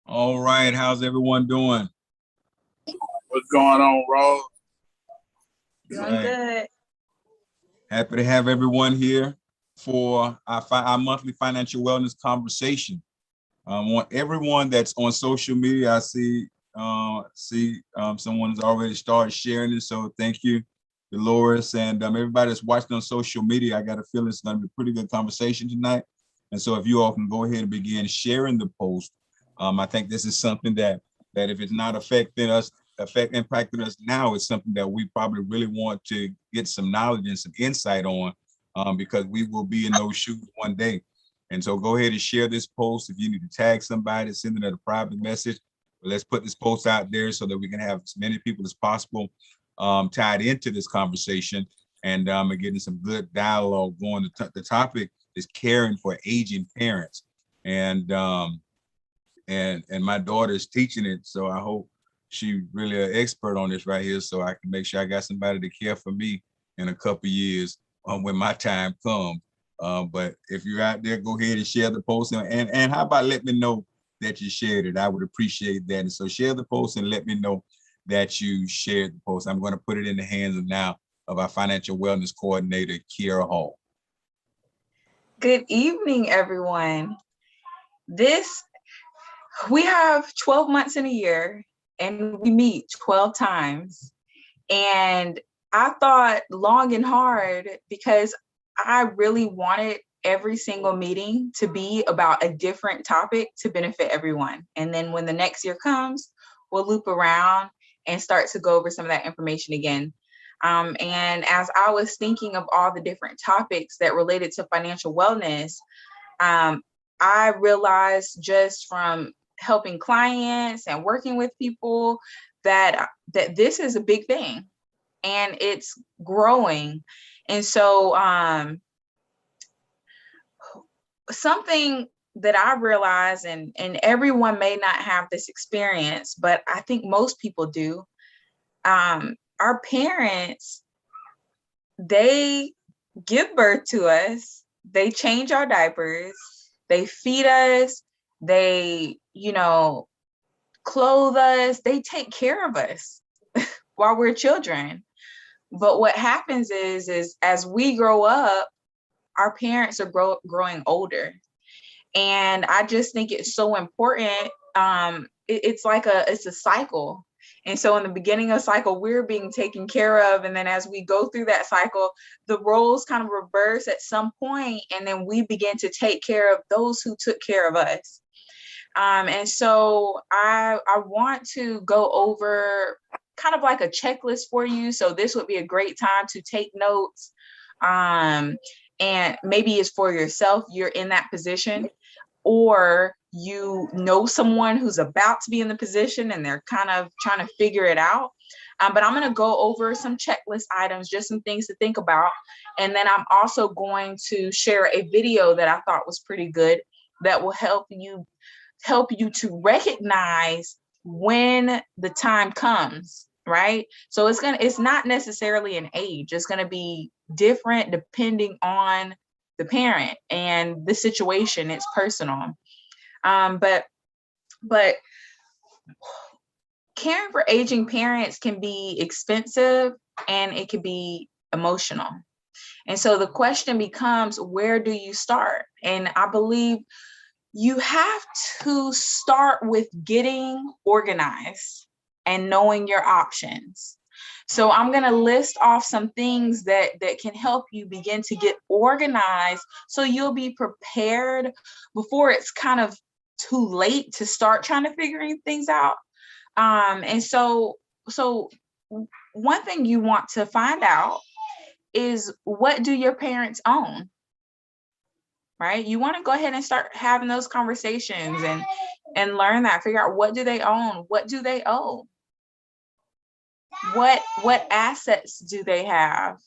All right, how's everyone doing? What's going on, Rose? Doing good. Happy to have everyone here for our monthly financial wellness conversation. I want everyone that's on social media. I see someone's already started sharing it, so thank you, Dolores, and everybody that's watching on social media. I got a feeling it's going to be a pretty good conversation tonight, and so if you all can go ahead and begin sharing the post, I think this is something that if it's not impacting us now, it's something that we probably really want to get some knowledge and some insight on, because we will be in those shoes one day. And so go ahead and share this post. If you need to tag somebody, send it as a private message. But let's put this post out there so that we can have as many people as possible tied into this conversation and getting some good dialogue going. The topic is caring for aging parents. And my daughter is teaching it. So I hope she really an expert on this right here, so I can make sure I got somebody to care for me in a couple of years when my time comes. But if you're out there, go ahead and share the post, and how about let me know that you shared it? I would appreciate that. And so share the post and let me know that you shared the post. I'm going to put it in the hands of our financial wellness coordinator, Kiera Hall. Good evening, everyone. We have 12 months in a year and we meet 12 times. And I thought long and hard because I really wanted every single meeting to be about a different topic to benefit everyone. And then when the next year comes, we'll loop around and start to go over some of that information again. And as I was thinking of all the different topics that related to financial wellness, I realized just from helping clients and working with people that this is a big thing and it's growing. And so something that I realize, and everyone may not have this experience, but I think most people do. Our parents, they give birth to us, they change our diapers, they feed us, they, clothe us, they take care of us while we're children. But what happens is as we grow up, our parents are growing older. And I just think it's so important. It's a cycle. And so in the beginning of the cycle, we're being taken care of. And then as we go through that cycle, the roles kind of reverse at some point, and then we begin to take care of those who took care of us. And so I want to go over kind of like a checklist for you. So this would be a great time to take notes. And maybe it's for yourself, you're in that position, or you know someone who's about to be in the position and they're kind of trying to figure it out. But I'm going to go over some checklist items, just some things to think about. And then I'm also going to share a video that I thought was pretty good that will help you to recognize when the time comes, right? So it's not necessarily an age. It's going to be different depending on the parent and the situation. It's personal. But caring for aging parents can be expensive and it can be emotional. And so the question becomes, where do you start? And I believe you have to start with getting organized and knowing your options. So I'm going to list off some things that can help you begin to get organized so you'll be prepared before it's kind of too late to start trying to figuring things out. And so one thing you want to find out is, what do your parents own? Right? You want to go ahead and start having those conversations and learn that, figure out, what do they own? What do they owe? What assets do they have?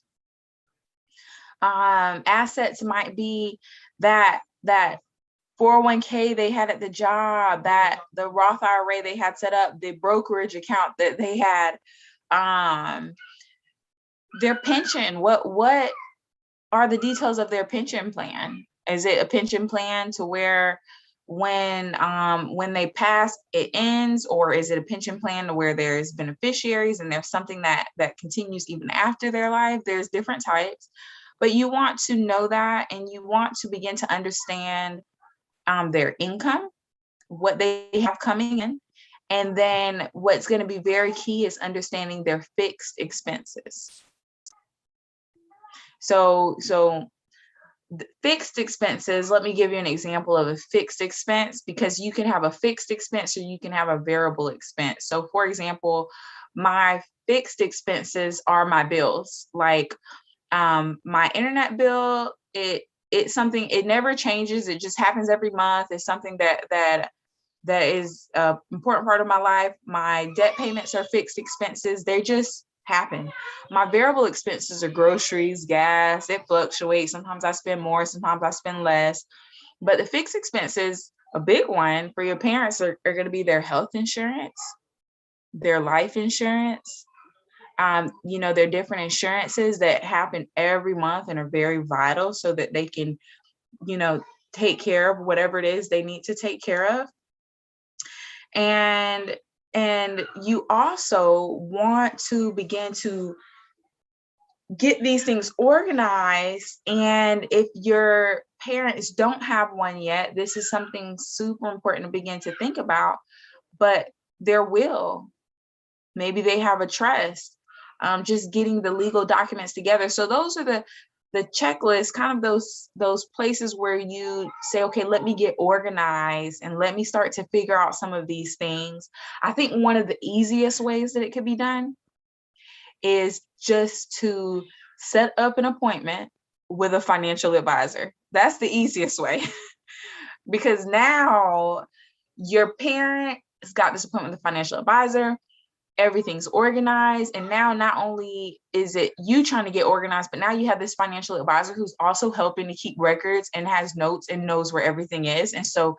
Assets might be that 401k they had at the job, that the Roth IRA they had set up, the brokerage account that they had, their pension. What are the details of their pension plan? Is it a pension plan to where when they pass, it ends, or is it a pension plan to where there's beneficiaries and there's something that continues even after their life? There's different types, but you want to know that, and you want to begin to understand their income, what they have coming in. And then what's going to be very key is understanding their fixed expenses. So fixed expenses, let me give you an example of a fixed expense, because you can have a fixed expense or you can have a variable expense. So for example, my fixed expenses are my bills, like my internet bill. It's something, it never changes. It just happens every month. It's something that is an important part of my life. My debt payments are fixed expenses. They just happen. My variable expenses are groceries, gas. It fluctuates. Sometimes I spend more, sometimes I spend less. But the fixed expenses, a big one for your parents are going to be their health insurance, their life insurance. There are different insurances that happen every month and are very vital so that they can, take care of whatever it is they need to take care of. And you also want to begin to get these things organized. And if your parents don't have one yet, this is something super important to begin to think about. But their will, maybe they have a trust, just getting the legal documents together. So those are the checklist, kind of those places where you say, okay, let me get organized and let me start to figure out some of these things. I think one of the easiest ways that it could be done is just to set up an appointment with a financial advisor. That's the easiest way. Because now your parent has got this appointment with a financial advisor, everything's organized. And now not only is it you trying to get organized, but now you have this financial advisor who's also helping to keep records and has notes and knows where everything is. And so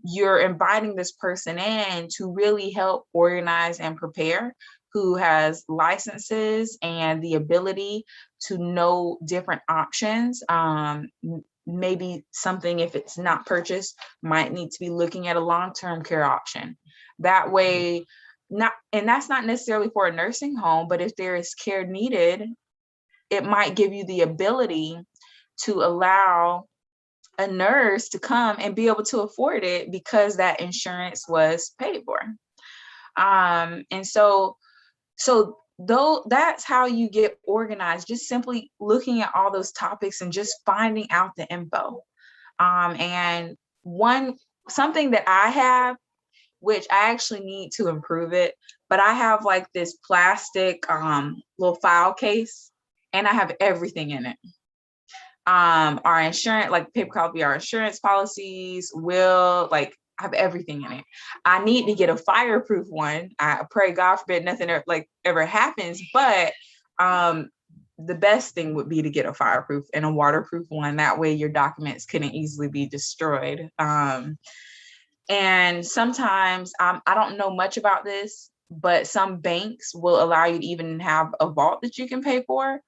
you're inviting this person in to really help organize and prepare, who has licenses and the ability to know different options. Maybe something, if it's not purchased, might need to be looking at a long-term care option. That way, and that's not necessarily for a nursing home, but if there is care needed, it might give you the ability to allow a nurse to come and be able to afford it because that insurance was paid for. And so though that's how you get organized, just simply looking at all those topics and just finding out the info. And something that I have, which I actually need to improve it, but I have like this plastic little file case, and I have everything in it. Our insurance, like paper copy, our insurance policies, will, like, I have everything in it. I need to get a fireproof one. I pray God forbid nothing ever happens, but the best thing would be to get a fireproof and a waterproof one. That way your documents couldn't easily be destroyed. And sometimes I don't know much about this, but some banks will allow you to even have a vault that you can pay for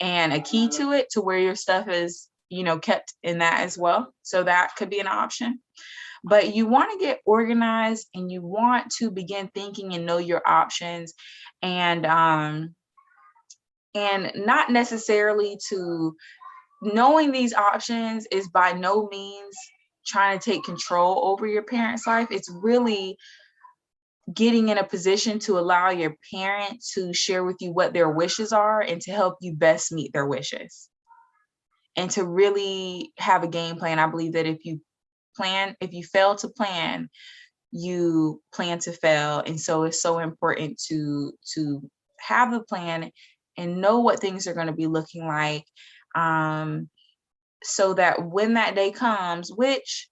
and a key to it, to where your stuff is, kept in that as well. So that could be an option. But you want to get organized, and you want to begin thinking and know your options, and not necessarily to knowing these options is by no means trying to take control over your parents' life. It's really getting in a position to allow your parent to share with you what their wishes are and to help you best meet their wishes. And to really have a game plan. I believe that if you fail to plan, you plan to fail. And so it's so important to have a plan and know what things are going to be looking like, so that when that day comes, which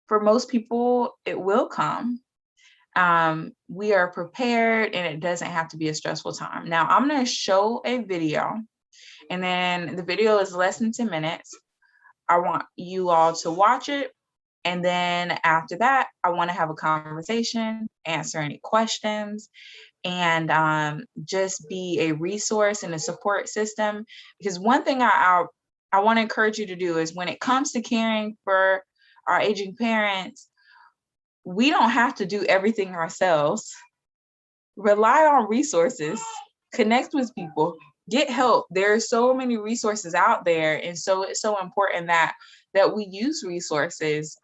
for most people, it will come, we are prepared and it doesn't have to be a stressful time. Now, I'm going to show a video, and then the video is less than 10 minutes. I want you all to watch it. And then after that, I want to have a conversation, answer any questions, and just be a resource and a support system. Because one thing I want to encourage you to do is, when it comes to caring for our aging parents, we don't have to do everything ourselves. Rely on resources, connect with people, get help. There are so many resources out there. And so it's so important that we use resources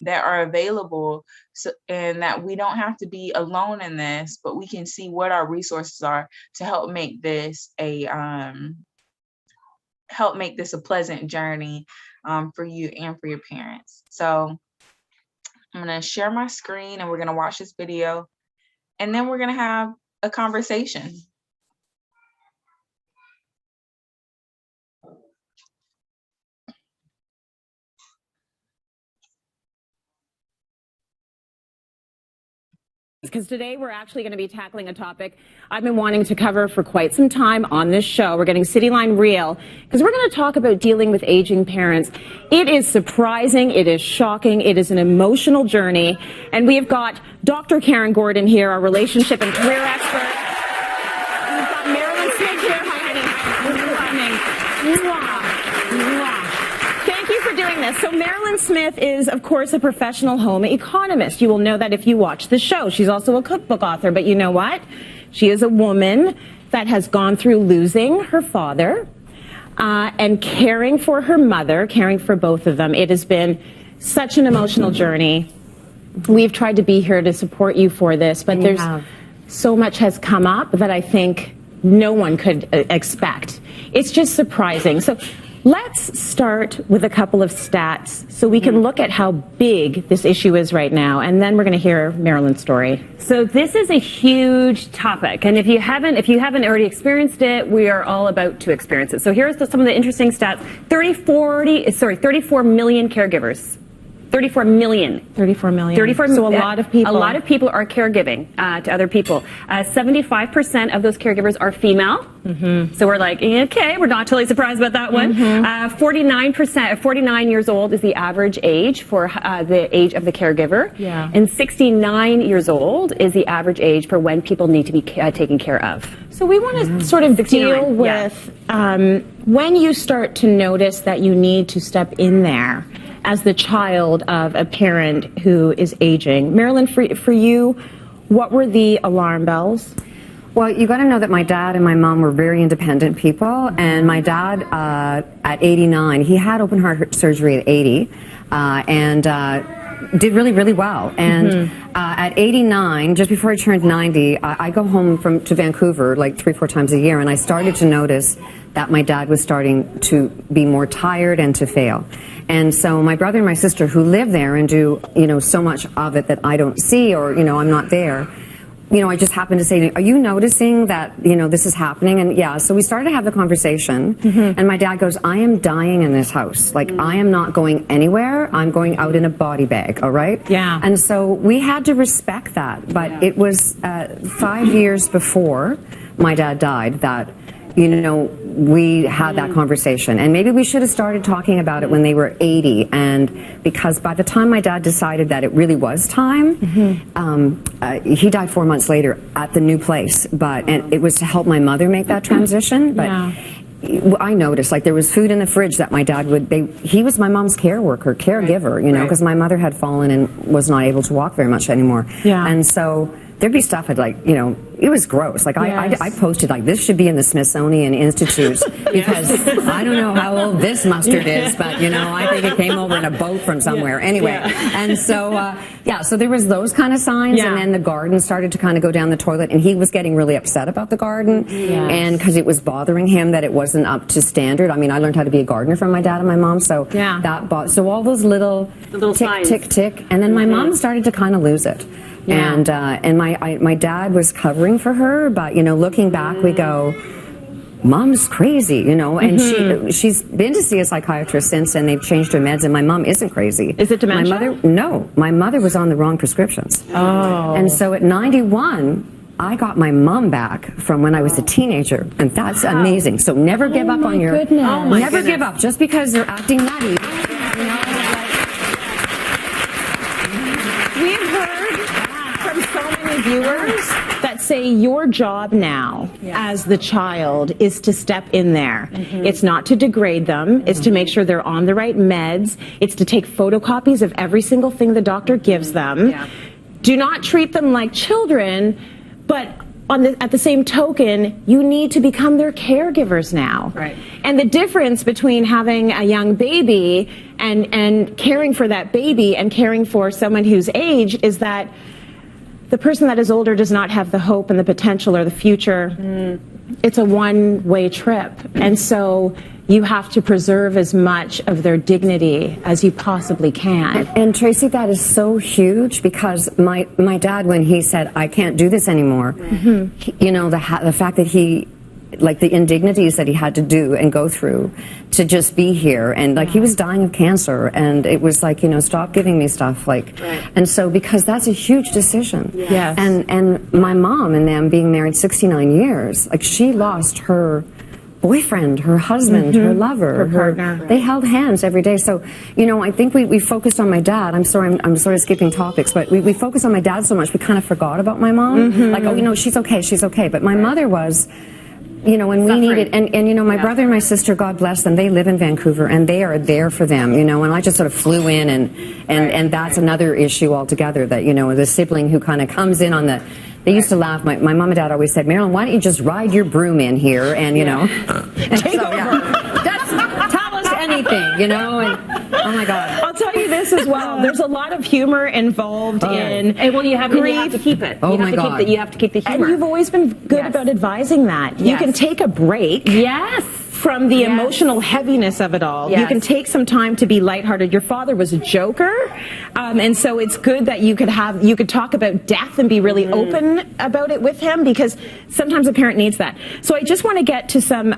that are available, and that we don't have to be alone in this, but we can see what our resources are to help make this a pleasant journey for you and for your parents. So I'm going to share my screen and we're going to watch this video, and then we're going to have a conversation. Because today we're actually going to be tackling a topic I've been wanting to cover for quite some time on this show. We're getting City Line real, because we're going to talk about dealing with aging parents. It is surprising, it is shocking, it is an emotional journey, and we have got Dr. Karen Gordon here, our relationship and career expert. We've got Marilyn Smith here. Hi, honey. Thank you for doing this. So Marilyn Smith is, of course, a professional home economist. You will know that if you watch the show. She's also a cookbook author, but you know what? She is a woman that has gone through losing her father and caring for her mother, caring for both of them. It has been such an emotional journey. We've tried to be here to support you for this, but there's so much has come up that I think no one could expect. It's just surprising. So let's start with a couple of stats so we can look at how big this issue is right now, and then we're going to hear Marilyn's story. So this is a huge topic, and if you haven't already experienced it, we are all about to experience it. So here's some of the interesting stats. 34 million caregivers. 34 million. 34 million. 34 So a lot of people. A lot of people are caregiving to other people. 75% of those caregivers are female. So we're like, okay, we're not totally surprised about that one. 49 years old is the average age for the age of the caregiver. Yeah. And 69 years old is the average age for when people need to be taken care of. So we want to sort of deal with when you start to notice that you need to step in there as the child of a parent who is aging. Marilyn, for you, what were the alarm bells? Well, you got to know that my dad and my mom were very independent people, and my dad, at 89, he had open heart surgery at 80, and did really, really well. And at 89, just before I turned 90, I go home to Vancouver like 3-4 times a year, and I started to notice that my dad was starting to be more tired and to fail. And so my brother and my sister, who live there and do, so much of it that I don't see, or, I'm not there, I just happened to say, are you noticing that, this is happening? And yeah, so we started to have the conversation, and my dad goes, I am dying in this house. Like, I am not going anywhere. I'm going out in a body bag, all right? Yeah. And so we had to respect that. But it was 5 years before my dad died that, we had that conversation, and maybe we should have started talking about it when they were 80. And because by the time my dad decided that it really was time, he died 4 months later at the new place. And it was to help my mother make that transition. But I noticed, like, there was food in the fridge that my dad he was my mom's caregiver, because my mother had fallen and was not able to walk very much anymore. Yeah. And so there'd be stuff I'd like, it was gross. Like, I posted, like, this should be in the Smithsonian Institute, because I don't know how old this mustard is, but, I think it came over in a boat from somewhere. Anyway, and so, so there was those kind of signs, and then the garden started to kind of go down the toilet, and he was getting really upset about the garden, and because it was bothering him that it wasn't up to standard. I mean, I learned how to be a gardener from my dad and my mom, so so all those little tick, tick, tick, and then my mom started to kind of lose it. And my dad was covering for her, but looking back, we go, Mom's crazy, and she's been to see a psychiatrist since, and they've changed her meds, and my mom isn't crazy. Is it dementia? My mother was on the wrong prescriptions. Oh. And so at 91, I got my mom back from when I was a teenager, and that's amazing. So never give up on your, never give up just because they're acting nutty. We've heard from so many viewers that say your job now as the child is to step in there. It's not to degrade them. It's to make sure they're on the right meds. It's to take photocopies of every single thing the doctor gives them. Do not treat them like children, but at the same token, you need to become their caregivers now. Right. And the difference between having a young baby and caring for that baby and caring for someone who's aged is that the person that is older does not have the hope and the potential or the future. It's a one-way trip. And so you have to preserve as much of their dignity as you possibly can. And Tracy, that is so huge, because my dad, when he said, I can't do this anymore, you know, the fact that he, like the indignities that he had to do and go through to just be here, and like he was dying of cancer, and it was like, you know, stop giving me stuff, like, and so because that's a huge decision. Yes. And my mom and them being married 69 years, like she lost her boyfriend, her husband, her lover, her partner. they held hands every day. So, you know, I think we focused on my dad. I'm sorry, I'm sort of skipping topics, but we focused on my dad so much we kind of forgot about my mom. Like, oh, you know, she's okay, she's okay. But my mother was, you know, when we needed, and you know, my brother and my sister, God bless them, they live in Vancouver and they are there for them, you know, and I just sort of flew in, and that's another issue altogether, that, you know, the sibling who kind of comes in on the, they used to laugh, my mom and dad always said, Marilyn, why don't you just ride your broom in here and, you know, and so, just tell us anything, you know, and oh my God. I'll tell you this as well. There's a lot of humor involved in And well, you have to keep it. Oh you have my to God. Keep you have to keep the humor. And you've always been good about advising that. You can take a break. Yes. From the emotional heaviness of it all. You can take some time to be lighthearted. Your father was a joker, and so it's good that you could talk about death and be really open about it with him, because sometimes a parent needs that. So I just want to get to some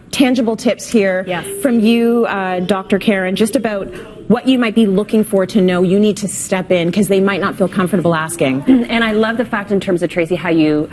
tangible tips here from you, Dr. Karen, just about what you might be looking for to know you need to step in, because they might not feel comfortable asking. And I love the fact, in terms of, Tracy, how you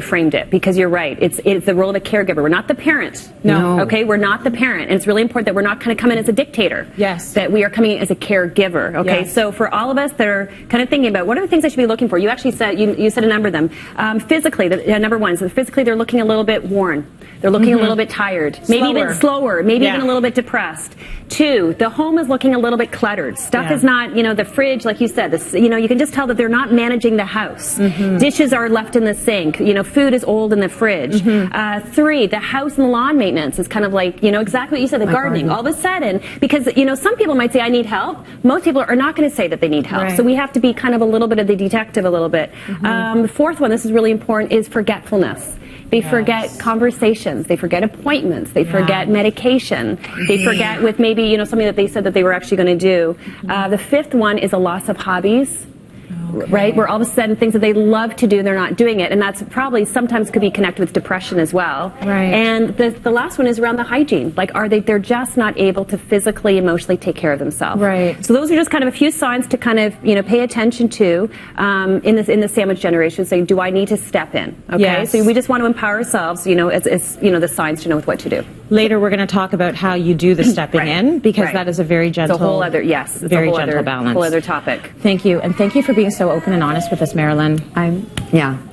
framed it, because you're right. It's the role of a caregiver. We're not the parent. No. Okay, we're not the parent, and it's really important that we're not kind of coming as a dictator. Yes. That we are coming as a caregiver. Okay. Yes. So for all of us that are kind of thinking about what are the things I should be looking for, you actually said you said a number of them. Physically, number one, so physically they're looking a little bit worn. They're looking a little bit tired, maybe even slower, maybe even a little bit depressed. Two, the home is looking a little bit cluttered. Stuff is not, you know, the fridge, like you said, you know, you can just tell that they're not managing the house. Dishes are left in the sink. You know, food is old in the fridge. Three, the house and the lawn maintenance is kind of like, you know, exactly what you said, the gardening. All of a sudden, because, you know, some people might say, I need help. Most people are not going to say that they need help. So we have to be kind of a little bit of the detective a little bit. The fourth one, this is really important, is forgetfulness. They forget conversations. They forget appointments. They forget medication. They forget with maybe, you know, something that they said that they were actually going to do. The fifth one is a loss of hobbies. Right, where all of a sudden things that they love to do, they're not doing it, and that's probably sometimes could be connected with depression as well. Right. And the last one is around the hygiene. Like, they're just not able to physically, emotionally take care of themselves. Right. So those are just kind of a few signs to kind of, you know, pay attention to in the sandwich generation. Saying, do I need to step in? Okay. Yes. So we just want to empower ourselves. You know, it's you know, the signs to know what to do. Later, we're going to talk about how you do the stepping in, because that is a very gentle, it's a whole other very gentle balance. Whole other topic. Thank you, and thank you for being so open and honest with us, Marilyn. I'm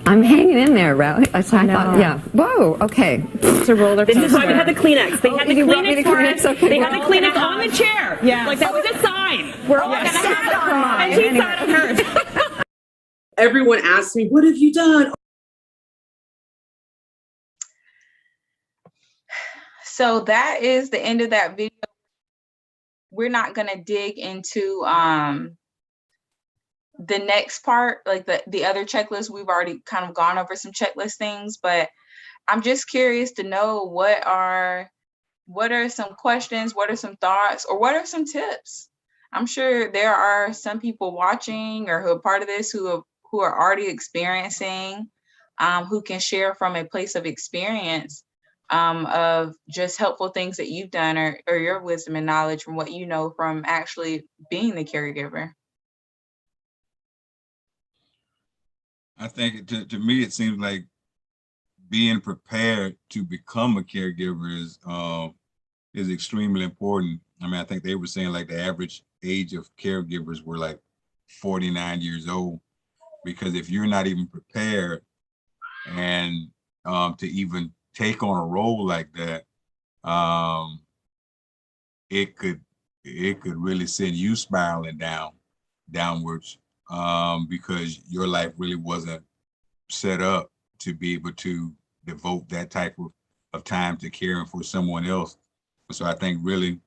hanging in there, right? I thought, yeah. Whoa, okay. It's a roller coaster. This is why we had the Kleenex. They had the Kleenex for us. Okay. They had the Kleenex on the chair. Yeah. Like, that was a sign. We're all going to have it on mine. And she sat on hers. Everyone asks me, what have you done? So that is the end of that video. We're not going to dig into the next part, like the other checklist. We've already kind of gone over some checklist things, but I'm just curious to know what are some questions, what are some thoughts, or what are some tips? I'm sure there are some people watching or who are part of this who are already experiencing, who can share from a place of experience, of just helpful things that you've done, or your wisdom and knowledge from what you know from actually being the caregiver. I think to me, it seems like being prepared to become a caregiver is extremely important. I mean, I think they were saying like the average age of caregivers were like 49 years old, because if you're not even prepared And to even take on a role like that, it could really send you spiraling downwards, because your life really wasn't set up to be able to devote that type of time to caring for someone else. So I think really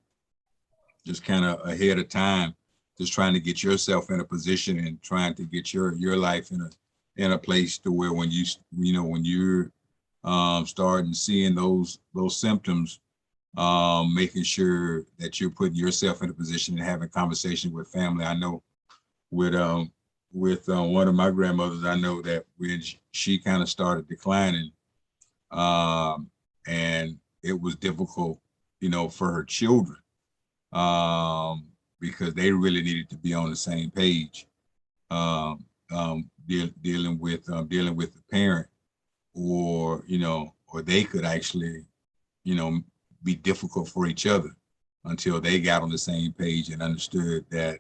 just kind of ahead of time, just trying to get yourself in a position and trying to get your life in a place to where when when you're starting seeing those symptoms, making sure that you're putting yourself in a position and having conversation with family. I know with one of my grandmothers, I know that when she kind of started declining, and it was difficult, for her children, because they really needed to be on the same page, dealing with the parent, or or they could actually, be difficult for each other until they got on the same page and understood that,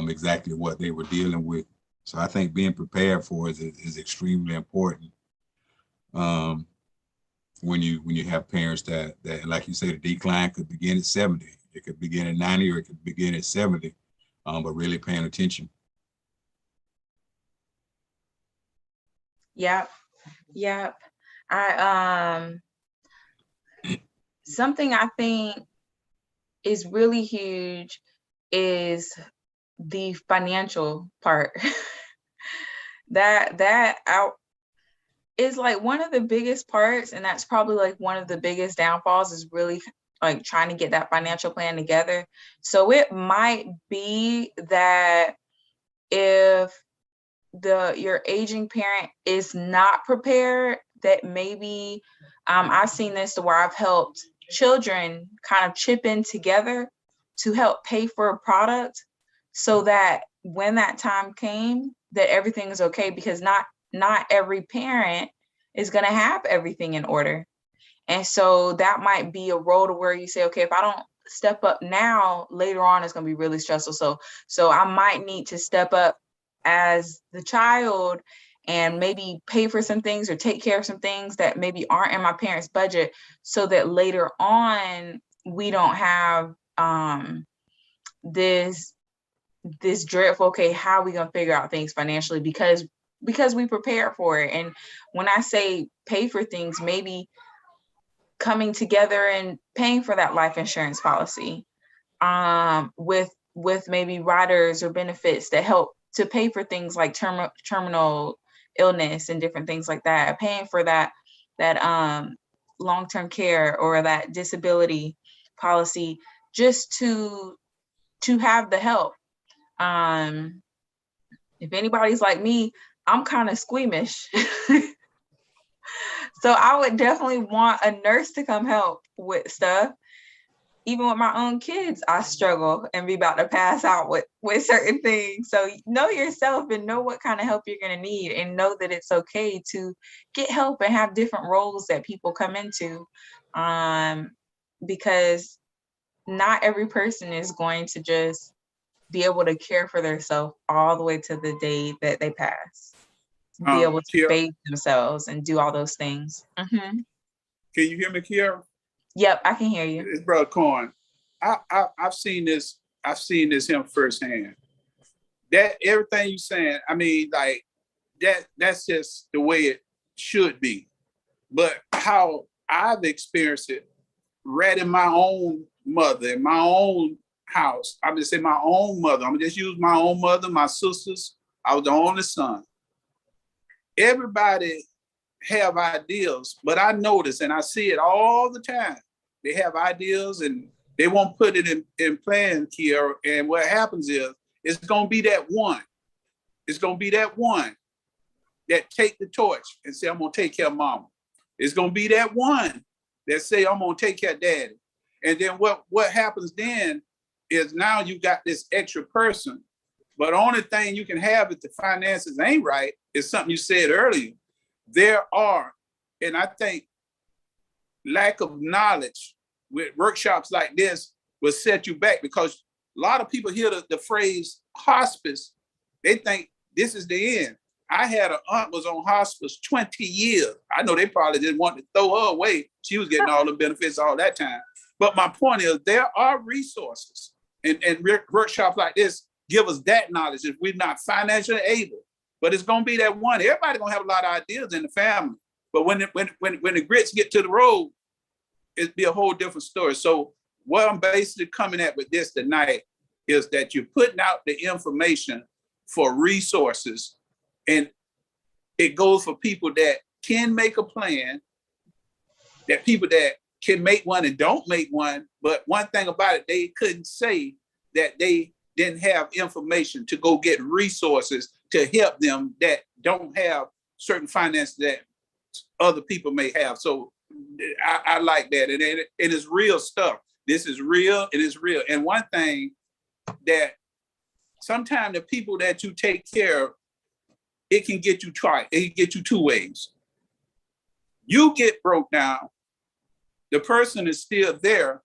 exactly what they were dealing with. So I think being prepared for it is extremely important. When you have parents that like you say, the decline could begin at 70, it could begin at 90, or it could begin at 70, but really paying attention. Yep. Yep. Something I think is really huge is the financial part. that out is like one of the biggest parts, and that's probably like one of the biggest downfalls, is really like trying to get that financial plan together. So it might be that if your aging parent is not prepared, that maybe I've seen this to where I've helped children kind of chip in together to help pay for a product, so that when that time came, that everything is okay, because not every parent is going to have everything in order. And so that might be a role to where you say, okay, if I don't step up now, later on it's going to be really stressful. So I might need to step up as the child and maybe pay for some things or take care of some things that maybe aren't in my parents' budget, so that later on we don't have this dreadful, okay, how are we gonna figure out things financially, because we prepare for it. And when I say pay for things, maybe coming together and paying for that life insurance policy, with maybe riders or benefits that help to pay for things like terminal illness and different things like that, paying for that long-term care or that disability policy, just to have the help. If anybody's like me, I'm kind of squeamish. So I would definitely want a nurse to come help with stuff. Even with my own kids, I struggle and be about to pass out with certain things. So know yourself and know what kind of help you're going to need, and know that it's okay to get help and have different roles that people come into, because not every person is going to just be able to care for themselves all the way to the day that they pass. Be able to bathe themselves and do all those things. Mm-hmm. Can you hear me, Kiara? Yep, I can hear you. It's Brother Corn. I've seen this. I've seen this him firsthand. That everything you saying, I mean, like that's just the way it should be. But how I've experienced it, right in my own mother, in my own house. I'm just saying my own mother. I'm gonna just use my own mother, my sisters. I was the only son. Everybody have ideas, but I notice, and I see it all the time, they have ideas and they won't put it in plan, Kiara. And what happens is, it's going to be that one. It's going to be that one that take the torch and say, I'm going to take care of mama. It's going to be that one that say, I'm going to take care of daddy. And then what happens then is, now you got this extra person, but the only thing you can have if the finances ain't right is something you said earlier. There are, and I think lack of knowledge with workshops like this will set you back, because a lot of people hear the phrase hospice, they think this is the end. I had an aunt was on hospice 20 years. I know they probably didn't want to throw her away. She was getting all the benefits all that time. But my point is, there are resources, and workshops like this give us that knowledge if we're not financially able. But it's going to be that one. Everybody going to have a lot of ideas in the family. But when the grits get to the road, it'd be a whole different story. So what I'm basically coming at with this tonight is that you're putting out the information for resources, and it goes for people that can make a plan, that people that can make one and don't make one. But one thing about it, they couldn't say that they didn't have information to go get resources to help them that don't have certain finances that other people may have. So I like that. And it is real stuff. This is real. It is real. And one thing that sometimes the people that you take care of, it can get you two ways. You get broke down, the person is still there,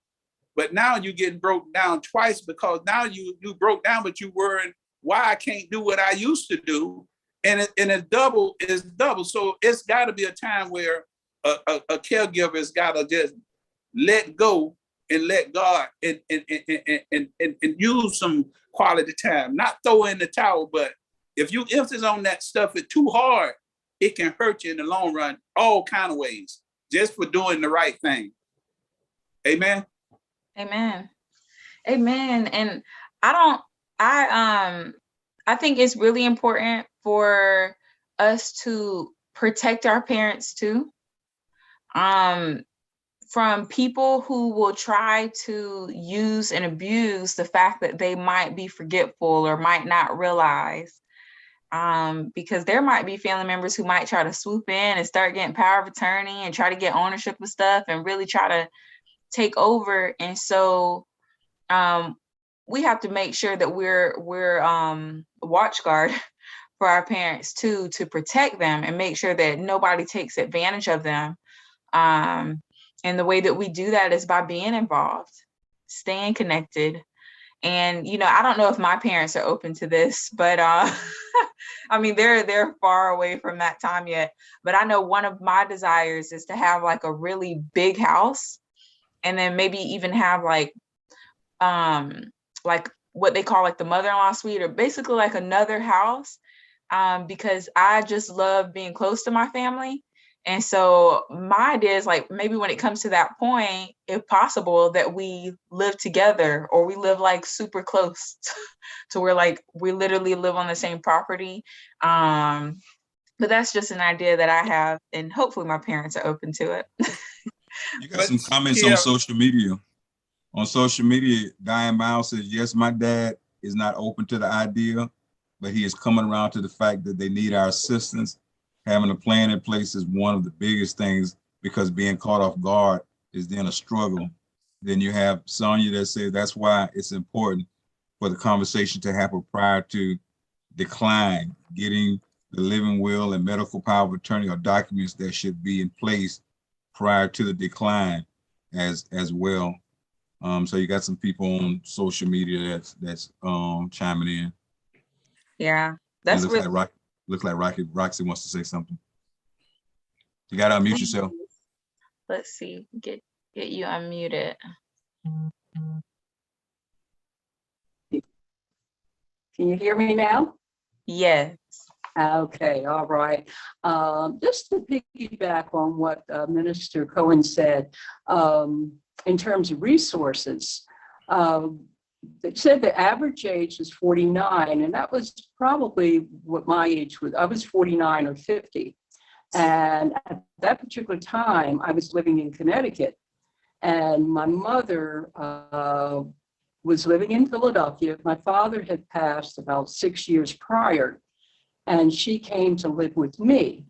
but now you're getting broke down twice, because now you broke down, but you worrying why I can't do what I used to do. And it's double. So it's got to be a time where a caregiver has got to just let go and let God and use some quality time, not throw in the towel. But if you emphasis on that stuff, it's too hard, it can hurt you in the long run, all kind of ways, just for doing the right thing. Amen. Amen. Amen. And I think it's really important for us to protect our parents too, from people who will try to use and abuse the fact that they might be forgetful or might not realize, because there might be family members who might try to swoop in and start getting power of attorney and try to get ownership of stuff and really try to take over. And so we have to make sure that we're a watch guard for our parents too, to protect them and make sure that nobody takes advantage of them. And the way that we do that is by being involved, staying connected. And, I don't know if my parents are open to this, but I mean, they're far away from that time yet. But I know one of my desires is to have like a really big house, and then maybe even have like what they call like the mother-in-law suite, or basically like another house, because I just love being close to my family. And so my idea is like, maybe when it comes to that point, if possible, that we live together, or we live like super close to where like we literally live on the same property. But that's just an idea that I have, and hopefully my parents are open to it. You got some comments on social media. On social media, Diane Miles says, yes, my dad is not open to the idea, but he is coming around to the fact that they need our assistance. Having a plan in place is one of the biggest things, because being caught off guard is then a struggle. Then you have Sonia that says that's why it's important for the conversation to happen prior to decline, getting the living will and medical power of attorney or documents that should be in place prior to the decline as well. So you got some people on social media that's chiming in. Yeah, that's looks like Roxy wants to say something. You got to unmute yourself. Let's see, get you unmuted. Can you hear me now? Yes. Okay, all right. Just to piggyback on what Minister Cohen said, in terms of resources, they said the average age is 49, and that was probably what my age was. I was 49 or 50. And at that particular time, I was living in Connecticut, and my mother was living in Philadelphia. My father had passed about 6 years prior, and she came to live with me.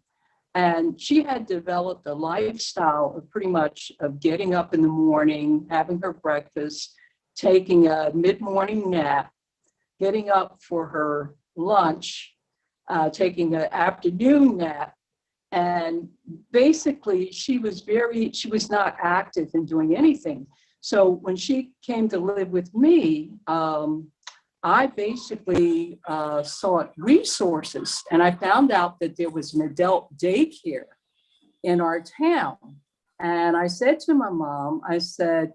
And she had developed a lifestyle of pretty much of getting up in the morning, having her breakfast, taking a mid-morning nap, getting up for her lunch, taking an afternoon nap. And basically she was not active in doing anything. So when she came to live with me, I basically sought resources, and I found out that there was an adult daycare in our town. And I said to my mom, I said,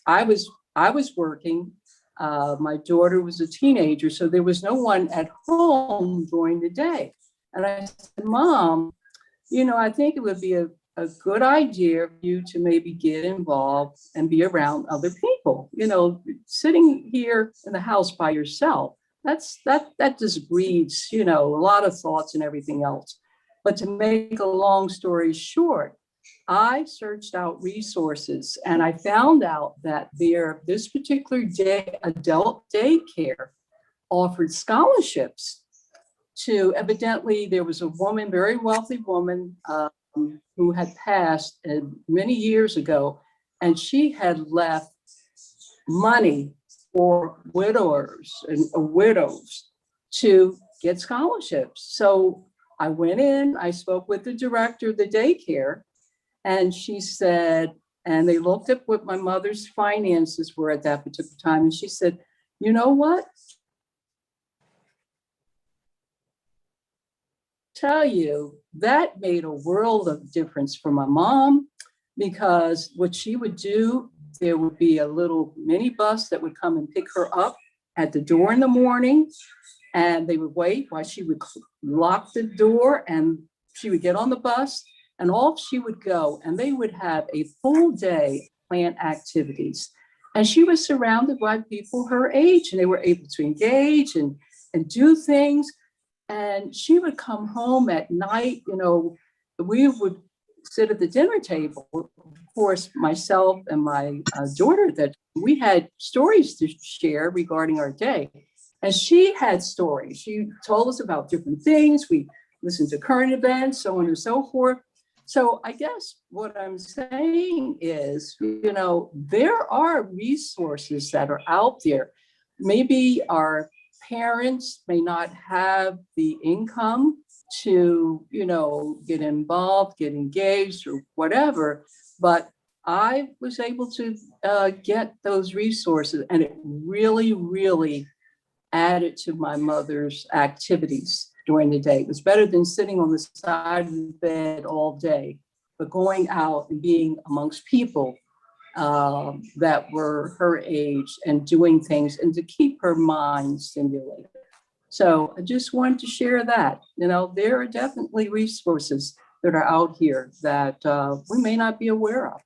I was working. My daughter was a teenager, so there was no one at home during the day. And I said, Mom, I think it would be a good idea for you to maybe get involved and be around other people. Sitting here in the house by yourself, that just breeds, a lot of thoughts and everything else. But to make a long story short, I searched out resources and I found out that this particular adult daycare offered scholarships to, evidently there was a woman, very wealthy woman, who had passed many years ago, and she had left money for widowers and widows to get scholarships. So I went in, I spoke with the director of the daycare, and she said, and they looked at what my mother's finances were at that particular time, and she said, you know what? Tell you, that made a world of difference for my mom, because what she would do, there would be a little mini bus that would come and pick her up at the door in the morning, and they would wait while she would lock the door, and she would get on the bus, and off she would go, and they would have a full day plant activities. And she was surrounded by people her age, and they were able to engage and do things. And she would come home at night, we would sit at the dinner table. Of course, myself and my daughter, that we had stories to share regarding our day. And she had stories. She told us about different things. We listened to current events, so on and so forth. So I guess what I'm saying is, there are resources that are out there. Maybe our parents may not have the income to, get involved, get engaged or whatever, but I was able to get those resources, and it really, really added to my mother's activities during the day. It was better than sitting on the side of the bed all day, but going out and being amongst people that were her age and doing things, and to keep her mind stimulated. So I just wanted to share that. There are definitely resources that are out here that we may not be aware of.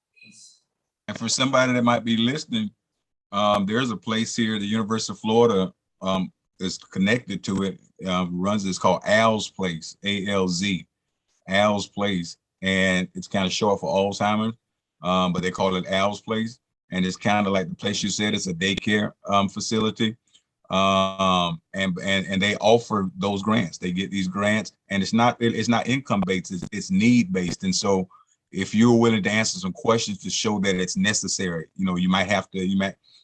And for somebody that might be listening, there's a place here, the University of Florida is connected to it, runs, it's called Al's Place, ALZ, Al's Place. And it's kind of short for Alzheimer's, but they call it Al's Place. And it's kind of like the place you said, it's a daycare facility. And they offer those grants. They get these grants, and it's not income based, it's need based. And so if you're willing to answer some questions to show that it's necessary,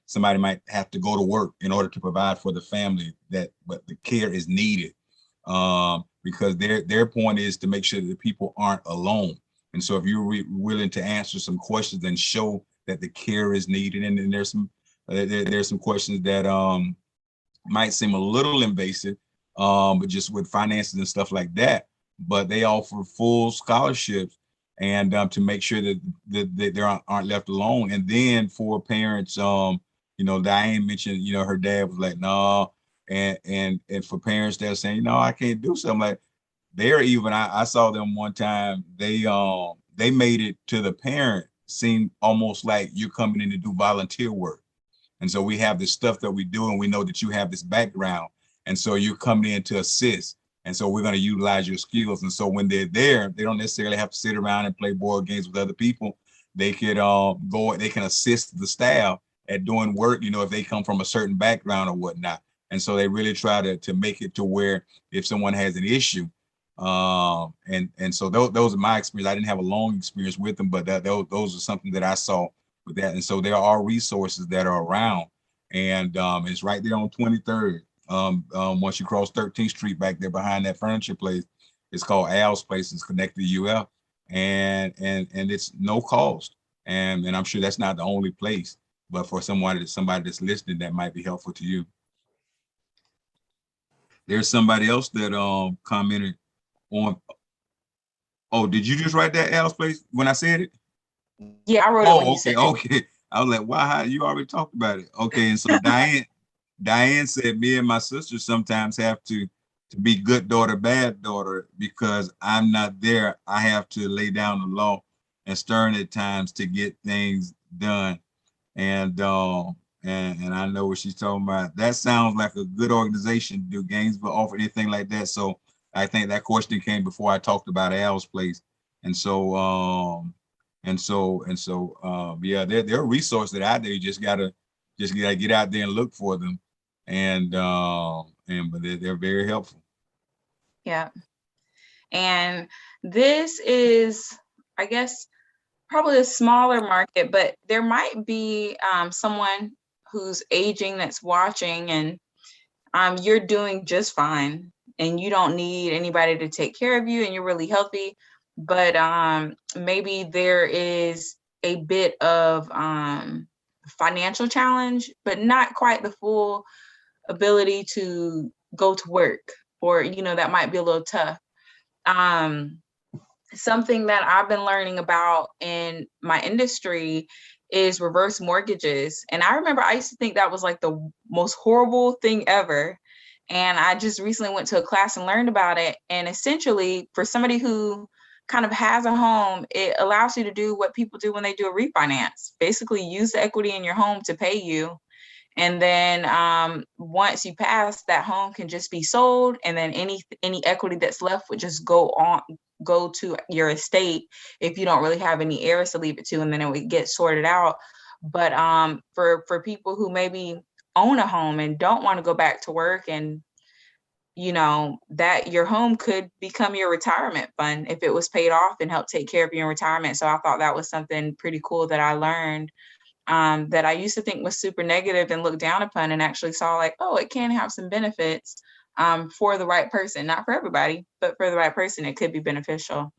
somebody might have to go to work in order to provide for the family, but the care is needed. Because their point is to make sure that the people aren't alone. And so if you're willing to answer some questions and show that the care is needed, and then there's some questions that might seem a little invasive, but just with finances and stuff like that, but they offer full scholarships and to make sure that they aren't left alone. And then for parents, Diane mentioned, her dad was like, no. And for parents that are saying, no, I can't do something, like they're even, I saw them one time, they made it to the parent seem almost like you're coming in to do volunteer work. And so we have this stuff that we do, and we know that you have this background. And so you're coming in to assist. And so we're going to utilize your skills. And so when they're there, they don't necessarily have to sit around and play board games with other people. They could they can assist the staff at doing work, if they come from a certain background or whatnot. And so they really try to make it to where if someone has an issue, and so those are my experience. I didn't have a long experience with them, but those are something that I saw with that. And so there are resources that are around, and it's right there on 23rd. Once you cross 13th Street back there behind that furniture place, it's called Al's Place. It's connected to UF, and it's no cost. And I'm sure that's not the only place. but for somebody that's listening, that might be helpful to you. There's somebody else that commented on. Oh, did you just write that, Al's place, when I said it? Yeah, I wrote it when you said it. Okay. I was like, wow, you already talked about it. Okay, and so Diane said, me and my sister sometimes have to be good daughter, bad daughter, because I'm not there. I have to lay down the law and stern at times to get things done. And I know what she's talking about. That sounds like a good organization. Do Gainesville offer anything like that? So I think that question came before I talked about Al's place. And so yeah, there are resources out there. You just gotta get out there and look for them. But they're very helpful. Yeah. And this is, I guess, probably a smaller market, but there might be someone who's aging that's watching, and you're doing just fine and you don't need anybody to take care of you and you're really healthy, but maybe there is a bit of financial challenge, but not quite the full ability to go to work, or that might be a little tough. Something that I've been learning about in my industry is reverse mortgages. And I remember I used to think that was like the most horrible thing ever. And I just recently went to a class and learned about it. And essentially, for somebody who kind of has a home, it allows you to do what people do when they do a refinance. Basically, use the equity in your home to pay you. And then once you pass, that home can just be sold, and then any equity that's left would just go to your estate if you don't really have any heirs to leave it to, and then it would get sorted out. But for people who maybe own a home and don't want to go back to work, and that your home could become your retirement fund if it was paid off and help take care of you in retirement. So I thought that was something pretty cool that I learned. That I used to think was super negative and looked down upon, and actually saw like, oh, it can have some benefits for the right person, not for everybody, but for the right person, it could be beneficial.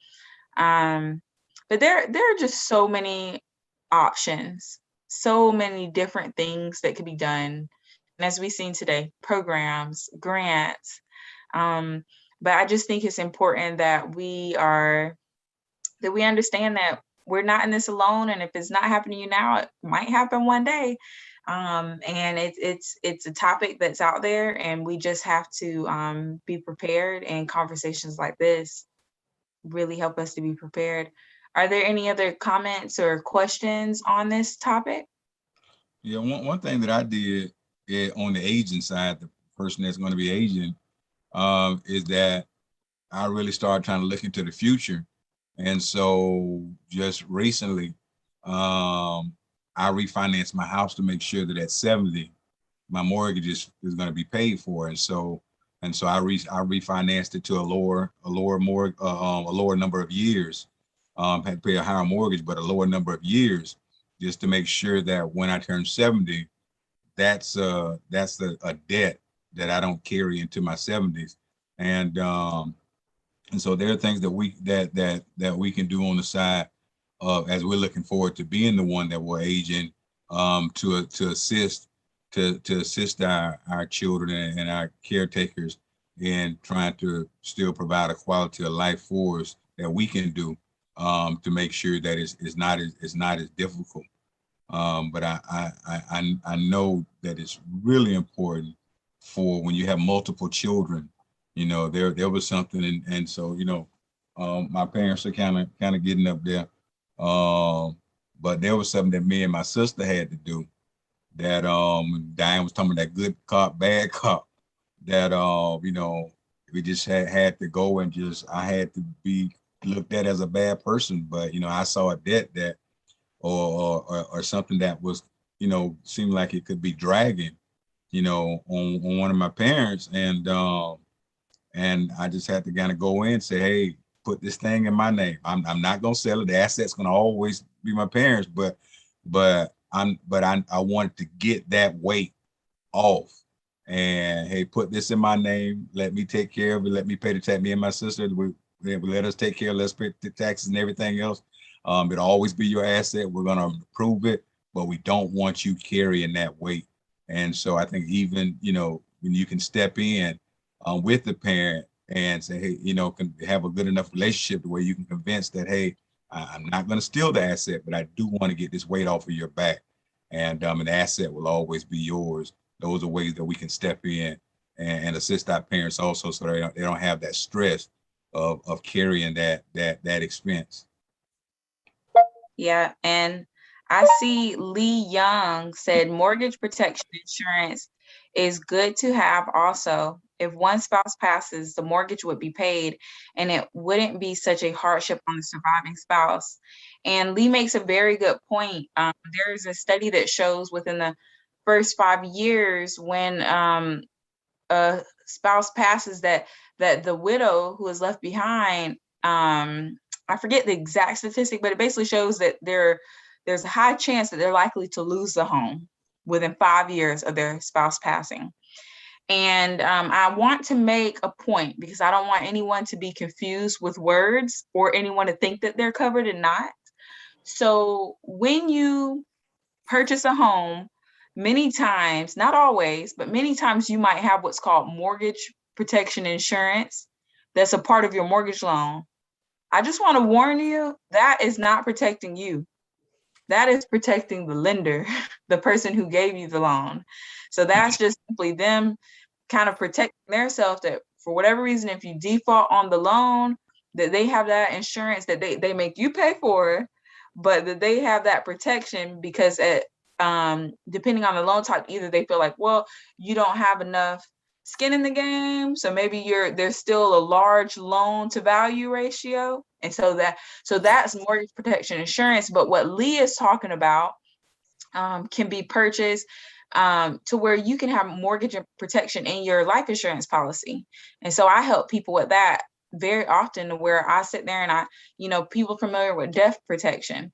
But there are just so many options, so many different things that could be done. And as we've seen today, programs, grants. But I just think it's important that we understand that we're not in this alone, and if it's not happening to you now, it might happen one day. And it's a topic that's out there, and we just have to be prepared. And conversations like this really help us to be prepared. Are there any other comments or questions on this topic? Yeah, one thing that I did on the aging side, the person that's going to be aging, is that I really started trying to look into the future. And so just recently, I refinanced my house to make sure that at 70, my mortgage is going to be paid for. And so I refinanced it to a lower number of years. Had to pay a higher mortgage, but a lower number of years, just to make sure that when I turn 70, that's a debt that I don't carry into my 70s. And so there are things that we can do on the side as we're looking forward to being the one that we're aging, to assist our children and our caretakers in trying to still provide a quality of life for us that we can do, to make sure that it's not as difficult. But I know that it's really important for when you have multiple children. There was something, and so my parents are kind of getting up there, but there was something that me and my sister had to do. That Diane was talking about, that good cop, bad cop. That we just had to go, and I had to be looked at as a bad person. But I saw a debt that or something that was seemed like it could be dragging on one of my parents, and I just had to kind of go in and say, hey, put this thing in my name. I'm not gonna sell it. The asset's gonna always be my parents, but I wanted to get that weight off. And hey, put this in my name. Let me take care of it. Let me pay the tax. Me and my sister, we let us take care. Let's pay the taxes and everything else. It'll always be your asset. We're gonna prove it, but we don't want you carrying that weight. And so I think even, when you can step in with the parent and say, hey, can have a good enough relationship where you can convince that, hey, I'm not going to steal the asset, but I do want to get this weight off of your back. And an asset will always be yours. Those are ways that we can step in and assist our parents also, so they don't have that stress of carrying that expense. Yeah, and I see Lee Young said mortgage protection insurance is good to have also. If one spouse passes, the mortgage would be paid and it wouldn't be such a hardship on the surviving spouse. And Lee makes a very good point. There's a study that shows within the first 5 years when a spouse passes that the widow who is left behind, I forget the exact statistic, but it basically shows that there's a high chance that they're likely to lose the home within 5 years of their spouse passing. And I want to make a point because I don't want anyone to be confused with words or anyone to think that they're covered and not. So when you purchase a home, many times, not always, but many times you might have what's called mortgage protection insurance that's a part of your mortgage loan. I just want to warn you, that is not protecting you. That is protecting the lender, the person who gave you the loan. So that's just simply them kind of protecting themselves that for whatever reason, if you default on the loan, that they have that insurance that they make you pay for, but that they have that protection because depending on the loan type, either they feel like, well, you don't have enough skin in the game, so maybe there's still a large loan to value ratio, and so that's mortgage protection insurance. But what Lee is talking about can be purchased to where you can have mortgage protection in your life insurance policy. And so I help people with that very often, where I sit there and I, people familiar with death protection,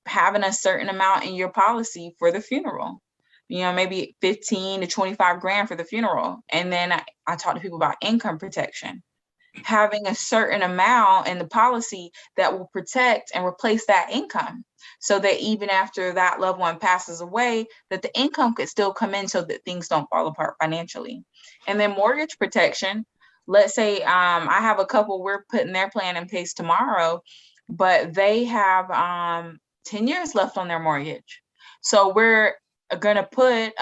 having a certain amount in your policy for the funeral, maybe 15 to 25 grand for the funeral. And then I talk to people about income protection, having a certain amount in the policy that will protect and replace that income, so that even after that loved one passes away, that the income could still come in so that things don't fall apart financially. And then mortgage protection, let's say I have a couple, we're putting their plan in place tomorrow, but they have 10 years left on their mortgage. So we're going to put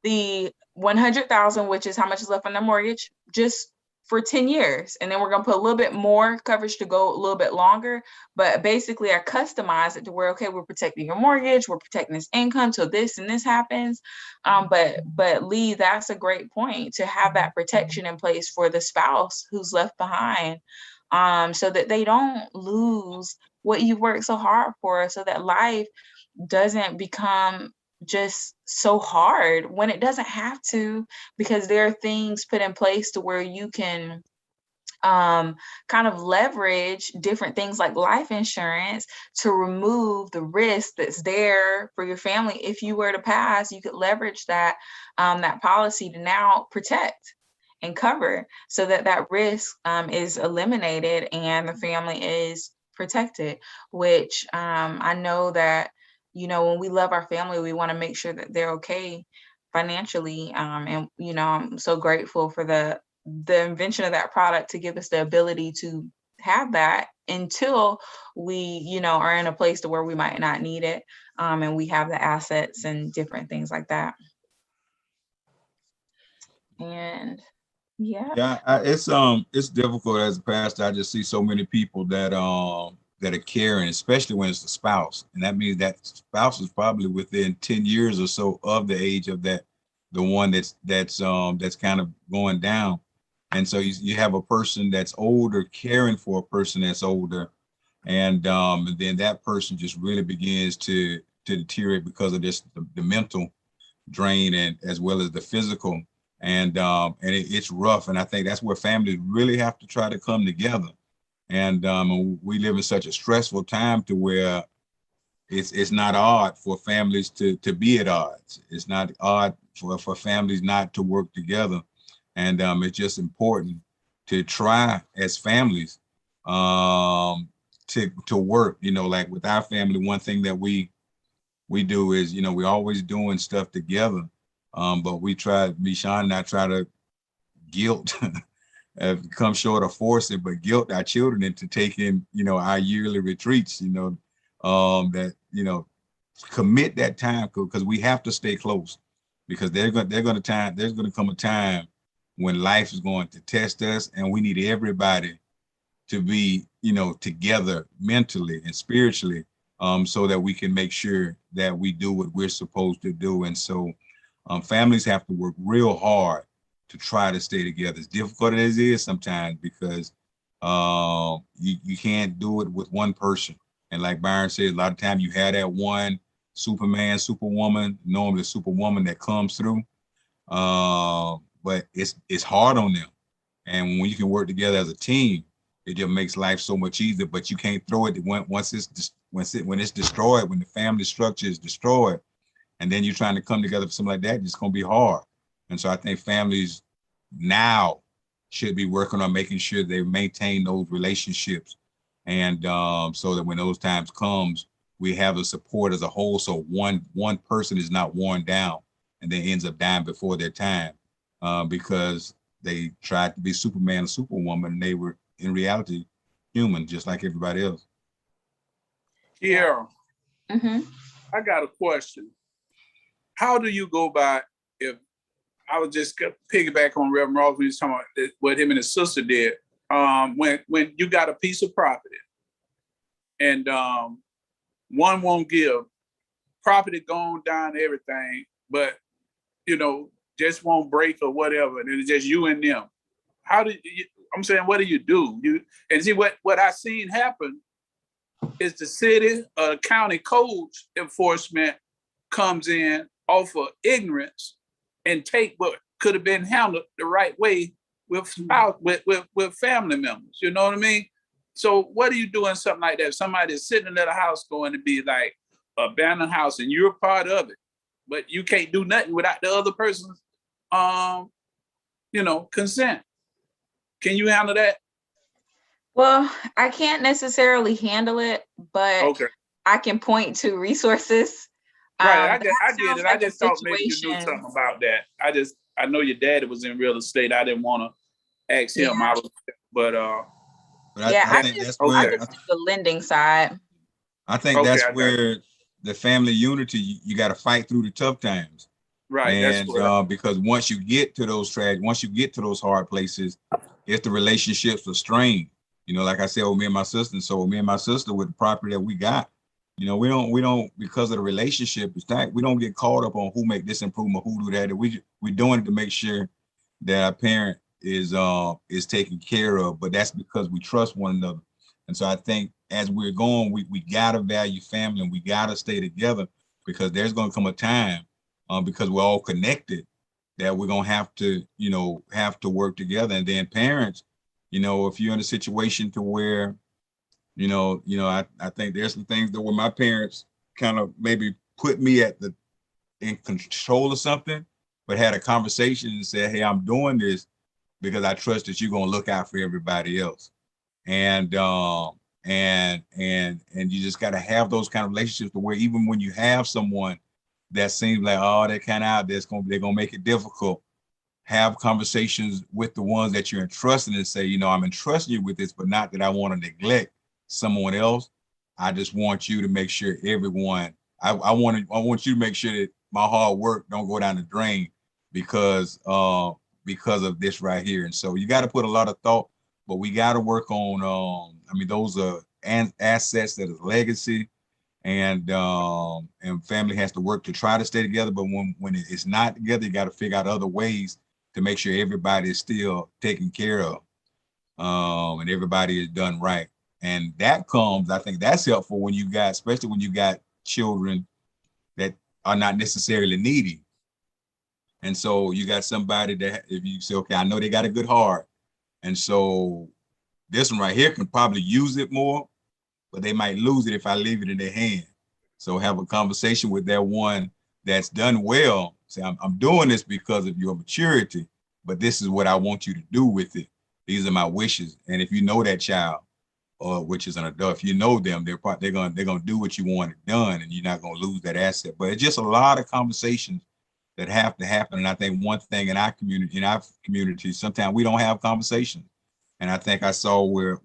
the 100,000, which is how much is left on their mortgage, just for 10 years. And then we're going to put a little bit more coverage to go a little bit longer. But basically I customize it to where, okay, we're protecting your mortgage, we're protecting this income till this and this happens. But Lee, that's a great point, to have that protection in place for the spouse who's left behind, so that they don't lose what you've worked so hard for, so that life doesn't become just so hard when it doesn't have to, because there are things put in place to where you can kind of leverage different things like life insurance to remove the risk that's there for your family. If you were to pass, you could leverage that policy to now protect and cover, so that risk is eliminated and the family is protected, which I know that when we love our family, we want to make sure that they're okay financially. And, I'm so grateful for the invention of that product to give us the ability to have that until we, are in a place to where we might not need it. And we have the assets and different things like that. And yeah, it's difficult as a pastor. I just see so many people that are caring, especially when it's the spouse, and that means that spouse is probably within 10 years or so of the age of the one that's kind of going down. And so you have a person that's older caring for a person that's older, and then that person just really begins to deteriorate because of this the mental drain, and as well as the physical. And it's rough. And I think that's where families really have to try to come together. And we live in such a stressful time to where it's not odd for families to be at odds. It's not odd for families not to work together. And it's just important to try as families to work, like with our family, one thing that we we do is, you know, we're always doing stuff together. But me, Sean and I try to guilt, come short of forcing, but guilt our children into taking, you know, our yearly retreats, you know, that, you know, commit that time, because we have to stay close, because there's going to come a time when life is going to test us, and we need everybody to be, you know, together mentally and spiritually, so that we can make sure that we do what we're supposed to do. And so families have to work real hard to try to stay together. As difficult as it is sometimes, because you can't do it with one person. And like Byron said, a lot of times you have that one Superman, Superwoman, normally a Superwoman that comes through, but it's hard on them. And when you can work together as a team, it just makes life so much easier. But you can't throw it when it's destroyed, when the family structure is destroyed, and then you're trying to come together for something like that, it's going to be hard. And so I think families now should be working on making sure they maintain those relationships, and so that when those times comes, we have the support as a whole. So one person is not worn down and then ends up dying before their time, because they tried to be Superman or Superwoman, and they were in reality human, just like everybody else. Yeah. Mm-hmm. I got a question. How do you go by, if I was just piggyback on Reverend Ross when he was talking about what him and his sister did, when you got a piece of property and one won't give, property gone down, everything, but you know, just won't break or whatever, and it's just you and them. How do you, I'm saying, what do you do? And see what I seen happen is the city, county codes enforcement comes in off of ignorance and take what could have been handled the right way with spouse, with family members. You know what I mean? So what do you do in something like that? If somebody's sitting in a house going to be like abandoned house and you're part of it, but you can't do nothing without the other person's consent. Can you handle that? Well, I can't necessarily handle it, but Okay. I can point to resources. Right, I get it. I just thought maybe you knew situation. something about that. I know your daddy was in real estate. I didn't want to ask him. Yeah. But I think just that's where do the lending side. I think that's where the family unity, you got to fight through the tough times. Right. And because once you get to those hard places, it's the relationships are strained. You know, like I said, with me and my sister. And so me and my sister, with the property that we got, you know, we don't because of the relationship, we don't get caught up on who make this improvement, who do that. We're doing it to make sure that our parent is taken care of, but that's because we trust one another. And so I think as we're going, we gotta value family, and we gotta stay together, because there's gonna come a time, because we're all connected, that we're gonna have to work together. And then parents, you know, if you're in a situation to where, I think there's some things that where my parents kind of maybe put me in control of something, but had a conversation and said, hey, I'm doing this because I trust that you're gonna look out for everybody else. And you just gotta have those kind of relationships to where even when you have someone that seems like, oh, they're kind of out there, they're gonna make it difficult, have conversations with the ones that you're entrusting and say, you know, I'm entrusting you with this, but not that I want to neglect someone else. I just want you to make sure I want you to make sure that my hard work don't go down the drain because of this right here. And so you got to put a lot of thought, but we got to work on, those are assets that is legacy, and family has to work to try to stay together. But when it's not together, you got to figure out other ways to make sure everybody is still taken care of, and everybody is done right. And that comes, I think that's helpful when especially when you got children that are not necessarily needy. And so you got somebody that, if you say, okay, I know they got a good heart, and so this one right here can probably use it more, but they might lose it if I leave it in their hand. So have a conversation with that one that's done well. Say, I'm doing this because of your maturity, but this is what I want you to do with it. These are my wishes. And if you know that child, or which is an adult. If you know them, they're gonna do what you want it done, and you're not gonna lose that asset. But it's just a lot of conversations that have to happen. And I think one thing in our community, sometimes we don't have conversations. And I think I saw where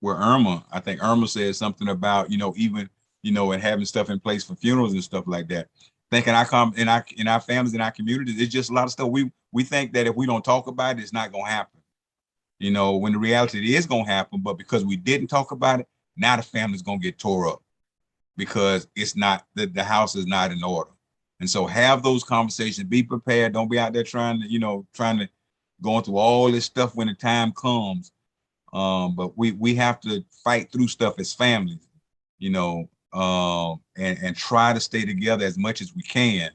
Irma, I think Irma said something about, even, and having stuff in place for funerals and stuff like that. Thinking in our families, in our communities, it's just a lot of stuff. We think that if we don't talk about it, it's not gonna happen. When the reality it is gonna happen, but because we didn't talk about it, now the family's gonna get tore up because it's not, the house is not in order. And so have those conversations, be prepared. Don't be out there trying to going through all this stuff when the time comes. But we have to fight through stuff as families, and try to stay together as much as we can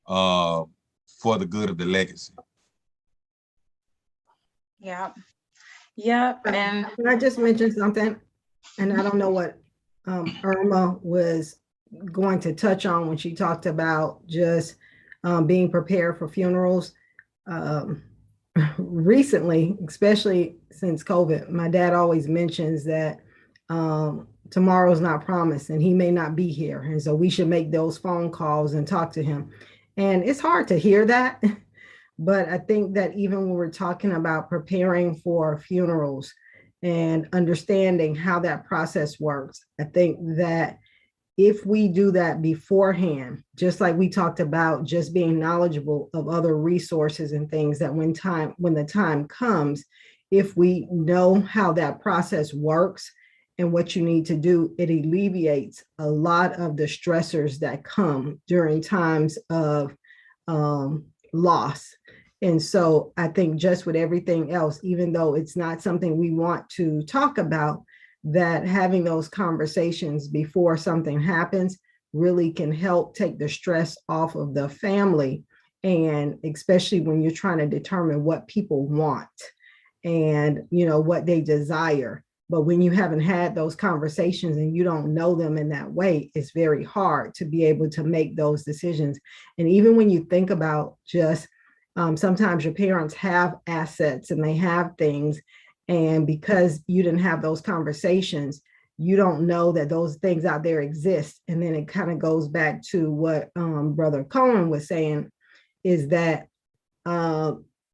for the good of the legacy. Yeah. Yep. And can I just mention something? And I don't know what Irma was going to touch on when she talked about just being prepared for funerals. Recently, especially since COVID, my dad always mentions that tomorrow's not promised and he may not be here. And so we should make those phone calls and talk to him. And it's hard to hear that. But I think that even when we're talking about preparing for funerals and understanding how that process works, I think that if we do that beforehand, just like we talked about, just being knowledgeable of other resources and things, that when the time comes, if we know how that process works and what you need to do, it alleviates a lot of the stressors that come during times of loss. And so I think just with everything else, even though it's not something we want to talk about, that having those conversations before something happens really can help take the stress off of the family. And especially when you're trying to determine what people want and, what they desire. But when you haven't had those conversations and you don't know them in that way, it's very hard to be able to make those decisions. And even when you think about just sometimes your parents have assets and they have things, and because you didn't have those conversations, you don't know that those things out there exist. And then it kind of goes back to what Brother Cohen was saying, is that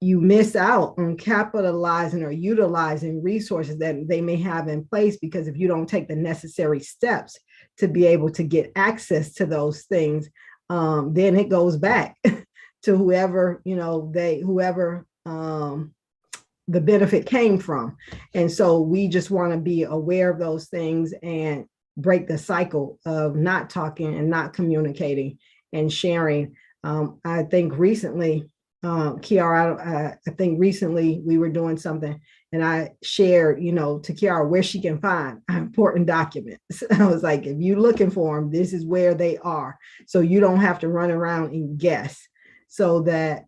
you miss out on capitalizing or utilizing resources that they may have in place, because if you don't take the necessary steps to be able to get access to those things, then it goes back to whoever, the benefit came from. And so we just want to be aware of those things and break the cycle of not talking and not communicating and sharing. I think recently, Kiara, I think recently we were doing something and I shared, to Kiara where she can find important documents. I was like, if you're looking for them, this is where they are. So you don't have to run around and guess, so that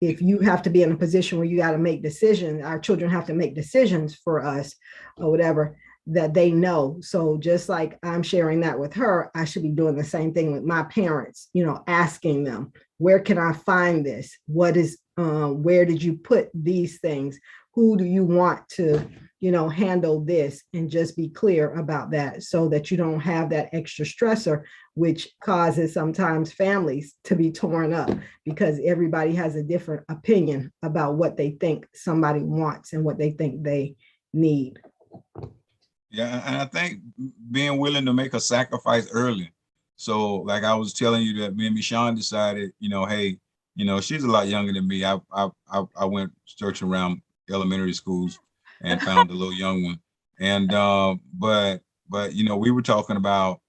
if you have to be in a position where you got to make decisions, our children have to make decisions for us or whatever, that they know. So just like I'm sharing that with her, I should be doing the same thing with my parents, asking them, where can I find this? What is, where did you put these things? Who do you want to, handle this? And just be clear about that, so that you don't have that extra stressor, which causes sometimes families to be torn up because everybody has a different opinion about what they think somebody wants and what they think they need. Yeah, and I think being willing to make a sacrifice early. So like I was telling you that me and Michonne decided, hey, she's a lot younger than me. I went searching around elementary schools and found a little young one. And but we were talking about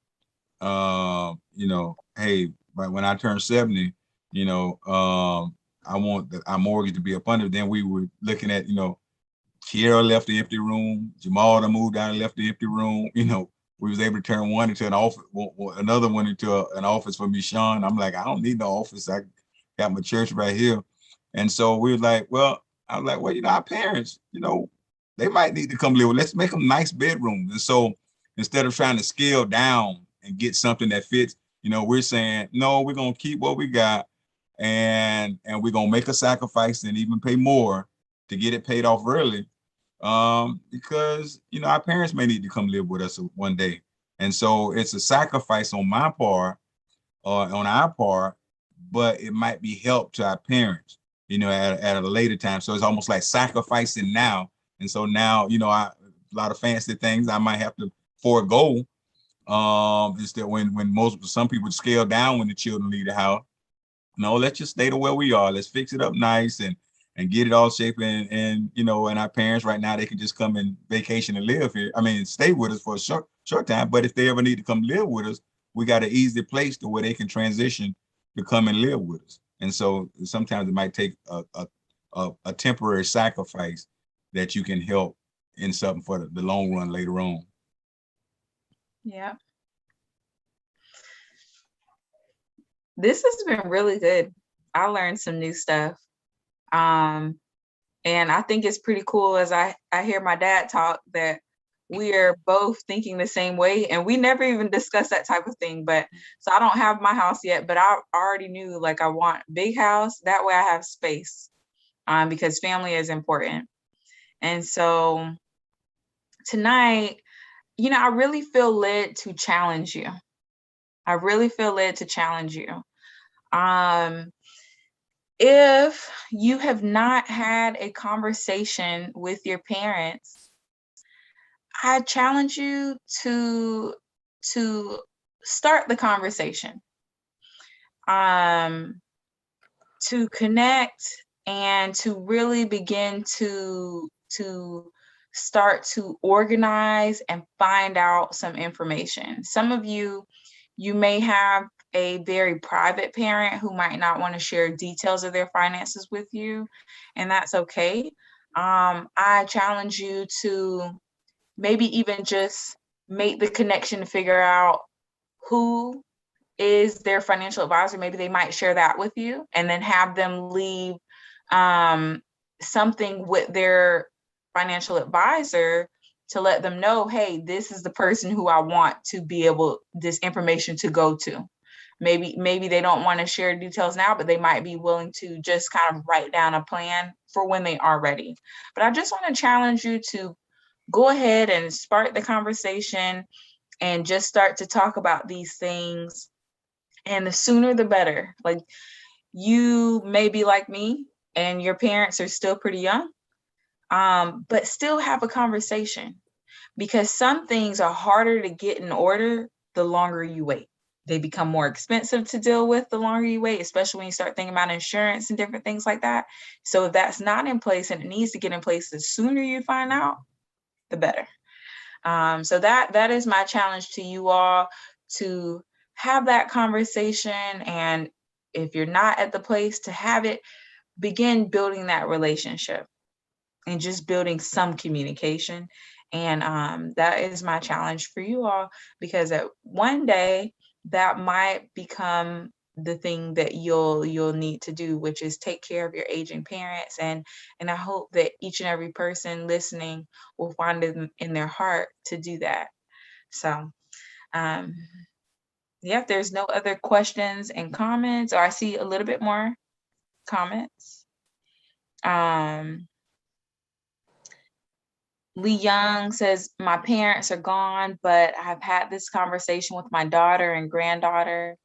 hey, but when I turned 70, I want our mortgage to be up under. Then we were looking at, Kiera left the empty room, Jamal moved down and left the empty room. We was able to turn one into an office, another one into an office for Michonne. I'm like, I don't need no office. I got my church right here. And so we were like, our parents, they might need to come live. Let's make them nice bedrooms. And so instead of trying to scale down and get something that fits, we're saying, no, we're going to keep what we got. and we're gonna make a sacrifice and even pay more to get it paid off early, because you know our parents may need to come live with us one day, and so it's a sacrifice on my part or on our part, but it might be help to our parents, you know, at a later time. So it's almost like sacrificing now, and so now, you know, a lot of fancy things I might have to forego. Is that when some people scale down when the children leave the house. No, let's just stay to where we are. Let's fix it up nice and get it all shape, and you know, and our parents right now, they can just come and vacation and live here. I mean, stay with us for a short time, but if they ever need to come live with us, we got an easy place to where they can transition to come and live with us. And so sometimes it might take a temporary sacrifice that you can help in something for the long run later on. Yeah. This has been really good. I learned some new stuff. And I think it's pretty cool as I hear my dad talk that we are both thinking the same way, and we never even discussed that type of thing. But so I don't have my house yet, but I already knew like I want a big house. That way I have space, because family is important. And so tonight, you know, I really feel led to challenge you. I really feel led to challenge you. If you have not had a conversation with your parents, I challenge you to start the conversation, to connect and to really begin to start to organize and find out some information. Some of you may have a very private parent who might not want to share details of their finances with you, and that's okay. I challenge you to maybe even just make the connection to figure out who is their financial advisor. Maybe they might share that with you, and then have them leave something with their financial advisor to let them know, hey, this is the person who I want to be able, this information to go to. Maybe they don't want to share details now, but they might be willing to just kind of write down a plan for when they are ready. But I just want to challenge you to go ahead and start the conversation and just start to talk about these things. And the sooner the better. Like, you may be like me and your parents are still pretty young, but still have a conversation, because some things are harder to get in order the longer you wait. They become more expensive to deal with the longer you wait, especially when you start thinking about insurance and different things like that. So if that's not in place and it needs to get in place, the sooner you find out, the better. So that is my challenge to you all, to have that conversation. And if you're not at the place to have it, begin building that relationship and just building some communication. And that is my challenge for you all, because at one day that might become the thing that you'll need to do, which is take care of your aging parents. And I hope that each and every person listening will find it in their heart to do that. So yeah, if there's no other questions and comments, or I see a little bit more comments. Lee Young says, my parents are gone, but I've had this conversation with my daughter and granddaughter,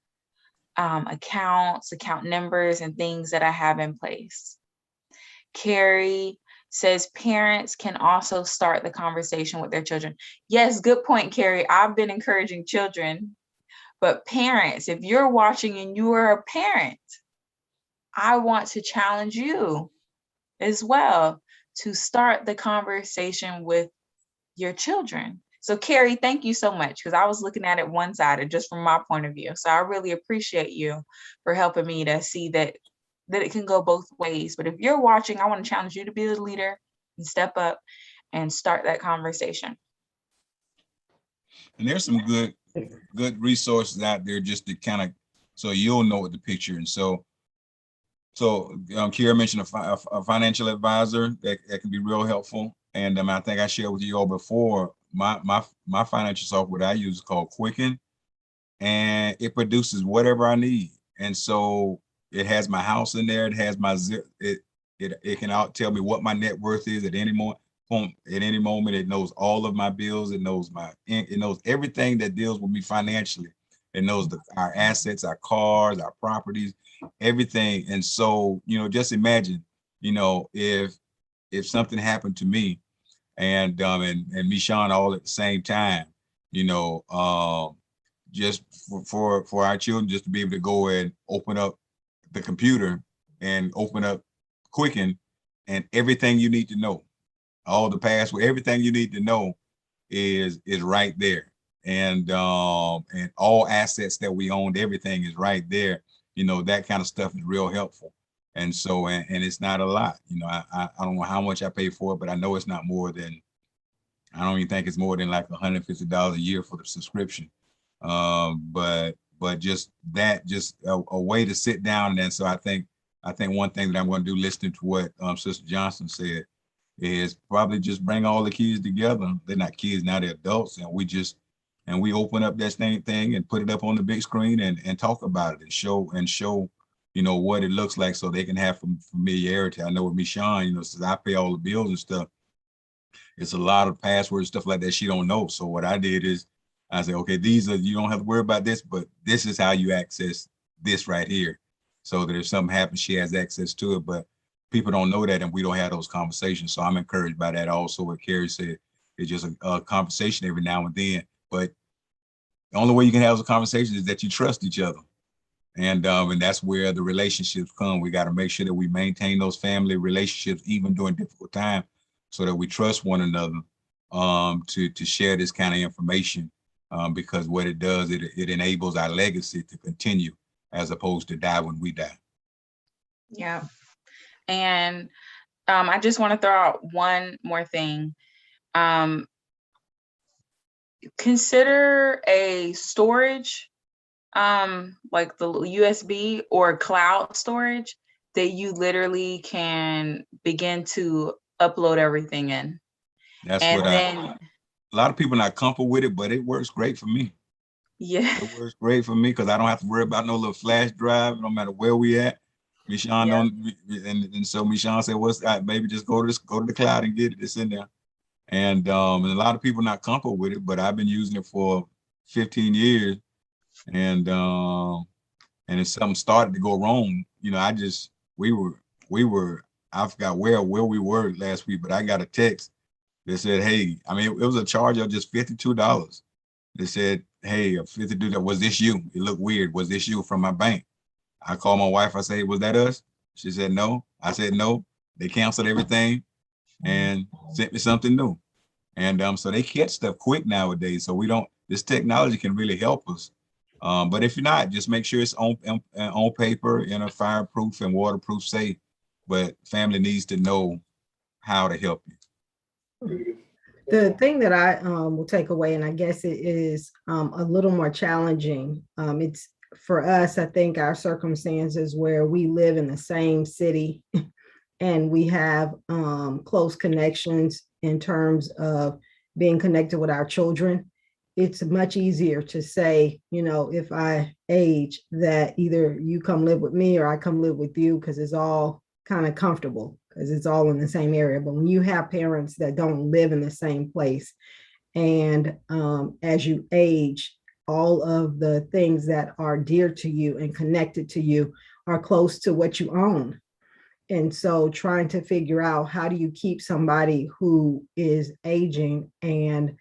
accounts, account numbers, and things that I have in place. Carrie says, parents can also start the conversation with their children. Yes, good point, Carrie. I've been encouraging children, but parents, if you're watching and you are a parent, I want to challenge you as well to start the conversation with your children. So Carrie, thank you so much, because I was looking at it one-sided just from my point of view. So I really appreciate you for helping me to see that it can go both ways. But if you're watching, I want to challenge you to be the leader and step up and start that conversation. And there's some good resources out there just to kind of, so you'll know what the picture. And so Kira mentioned a financial advisor that can be real helpful. And I think I shared with you all before, my financial software that I use is called Quicken, and it produces whatever I need. And so it has my house in there. It has my zip. It can tell me what my net worth is at any moment. At any moment, it knows all of my bills. It knows it knows everything that deals with me financially. It knows our assets, our cars, our properties, everything. And so, just imagine, if something happened to me and Michonne all at the same time, just for our children, just to be able to go and open up the computer and open up Quicken, and everything you need to know, all the password, everything you need to know is right there. And all assets that we owned, everything is right there. That kind of stuff is real helpful. And so, and it's not a lot. I don't know how much I pay for it, but I know it's not more than, I don't even think it's more than like $150 a year for the subscription. But just that, just a way to sit down. And so I think one thing that I'm going to do, listening to what Sister Johnson said, is probably just bring all the kids together. They're not kids now, they're adults, and we open up that same thing and put it up on the big screen and talk about it and show what it looks like, so they can have familiarity. I know with Michonne, since I pay all the bills and stuff, it's a lot of passwords, stuff like that she don't know. So what I did is I said, okay, you don't have to worry about this, but this is how you access this right here, so that if something happens, she has access to it. But people don't know that, and we don't have those conversations. So I'm encouraged by that. Also, what Carrie said, it's just a conversation every now and then. But the only way you can have those conversations is that you trust each other. And that's where the relationships come. We got to make sure that we maintain those family relationships, even during difficult times, so that we trust one another to share this kind of information. Because what it does, it enables our legacy to continue, as opposed to die when we die. Yeah. And I just want to throw out one more thing. Consider a storage, like the USB or cloud storage, that you literally can begin to upload everything in. That's and what then, a lot of people are not comfortable with it, but it works great for me. Yeah. It works great for me because I don't have to worry about no little flash drive, no matter where we at. Michonne and so Michonne said, "What's that? Maybe just go to the cloud and get it. It's in there." And a lot of people are not comfortable with it, but I've been using it for 15 years, and if something started to go wrong, I forgot where we were last week, but I got a text that said, "Hey," I mean, it was a charge of just $52. They said, "Hey, $52, was this you?" It looked weird. "Was this you?" From my bank. I called my wife. I said, "Was that us?" She said, "No." I said, "No." They canceled everything and sent me something new. And so they catch stuff quick nowadays. So this technology can really help us. But if you're not, just make sure it's on paper, in a fireproof and waterproof safe. But family needs to know how to help you. The thing that I will take away, and I guess it is a little more challenging. It's for us, I think our circumstances where we live in the same city and we have close connections in terms of being connected with our children. It's much easier to say, if I age, that either you come live with me or I come live with you, because it's all kind of comfortable, because it's all in the same area. But when you have parents that don't live in the same place, and as you age, all of the things that are dear to you and connected to you are close to what you own. And so trying to figure out, how do you keep somebody who is aging, and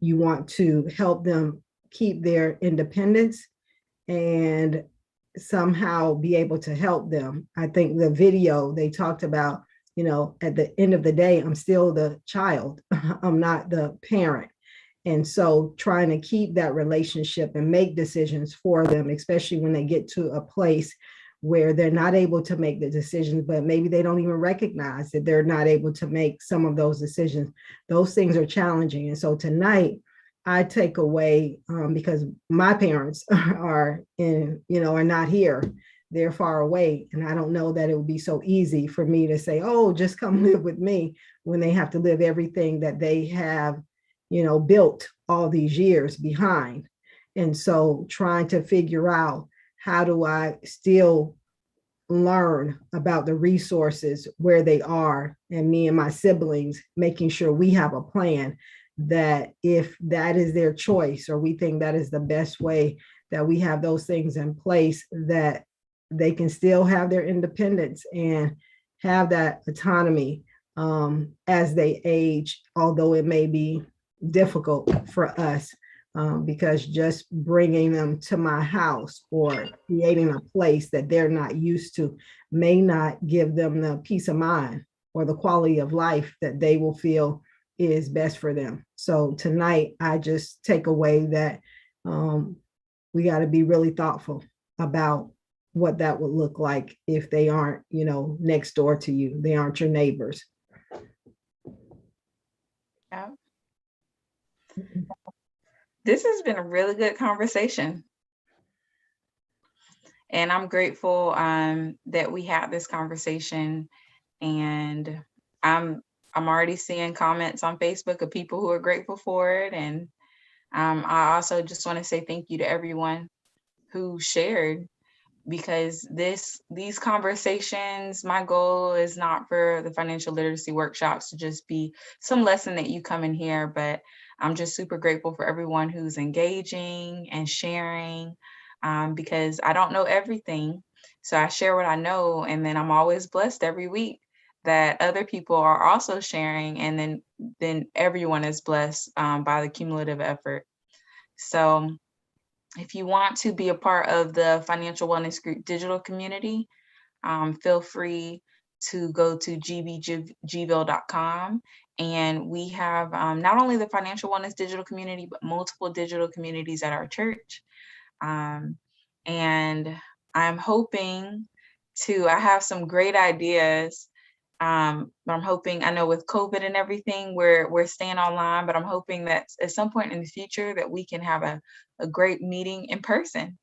you want to help them keep their independence and somehow be able to help them. I think the video, they talked about, at the end of the day, I'm still the child. I'm not the parent. And so trying to keep that relationship and make decisions for them, especially when they get to a place where they're not able to make the decisions, but maybe they don't even recognize that they're not able to make some of those decisions. Those things are challenging. And so tonight, I take away, because my parents are not here. They're far away. And I don't know that it would be so easy for me to say, "Oh, just come live with me," when they have to live everything that they have, built all these years behind. And so trying to figure out how do I still learn about the resources where they are, and me and my siblings making sure we have a plan that if that is their choice or we think that is the best way, that we have those things in place that they can still have their independence and have that autonomy as they age, although it may be difficult for us, because just bringing them to my house or creating a place that they're not used to may not give them the peace of mind or the quality of life that they will feel is best for them. So tonight, I just take away that we got to be really thoughtful about what that would look like if they aren't, next door to you. They aren't your neighbors. Yeah. This has been a really good conversation. And I'm grateful that we had this conversation. And I'm already seeing comments on Facebook of people who are grateful for it. And I also just want to say thank you to everyone who shared, because these conversations, my goal is not for the financial literacy workshops to just be some lesson that you come in here, but I'm just super grateful for everyone who's engaging and sharing, because I don't know everything. So I share what I know, and then I'm always blessed every week that other people are also sharing, and then everyone is blessed by the cumulative effort. So if you want to be a part of the Financial Wellness Group digital community, feel free to go to gbgville.com. And we have not only the Financial Wellness digital community, but multiple digital communities at our church. And I'm hoping I have some great ideas. I'm hoping, I know with COVID and everything, we're staying online, but I'm hoping that at some point in the future that we can have a great meeting in person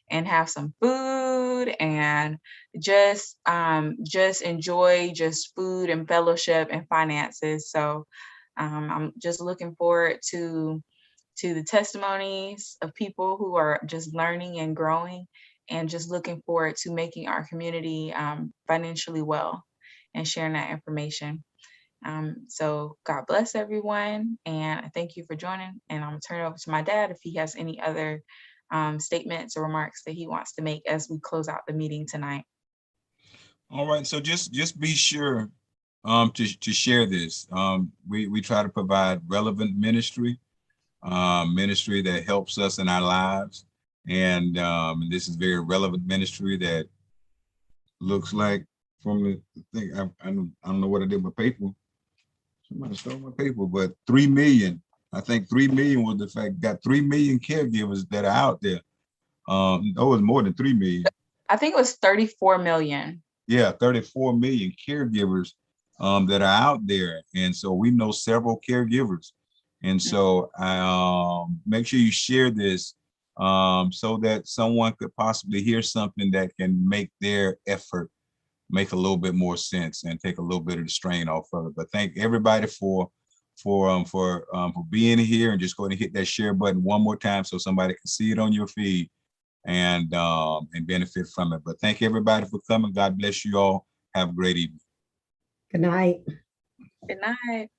and have some food and just enjoy just food and fellowship and finances. So I'm just looking forward to the testimonies of people who are just learning and growing, and just looking forward to making our community financially well and sharing that information. So God bless everyone, and I thank you for joining. And I'm gonna turn it over to my dad if he has any other statements or remarks that he wants to make as we close out the meeting tonight. All right, so just be sure to share this. We try to provide relevant ministry that helps us in our lives, and this is very relevant ministry that looks like, from the thing, I don't know what I did with paper. Somebody stole my paper, but 3 million. I think 3 million was the fact. Got 3 million caregivers that are out there. No, it was more than 3 million. I think it was 34 million. Yeah, 34 million caregivers that are out there, and so we know several caregivers, and so I make sure you share this so that someone could possibly hear something that can make their effort make a little bit more sense and take a little bit of the strain off of it. But thank everybody for being here, and just go ahead and hit that share button one more time so somebody can see it on your feed and benefit from it. But thank everybody for coming. God bless you all. Have a great evening. Good night. Good night.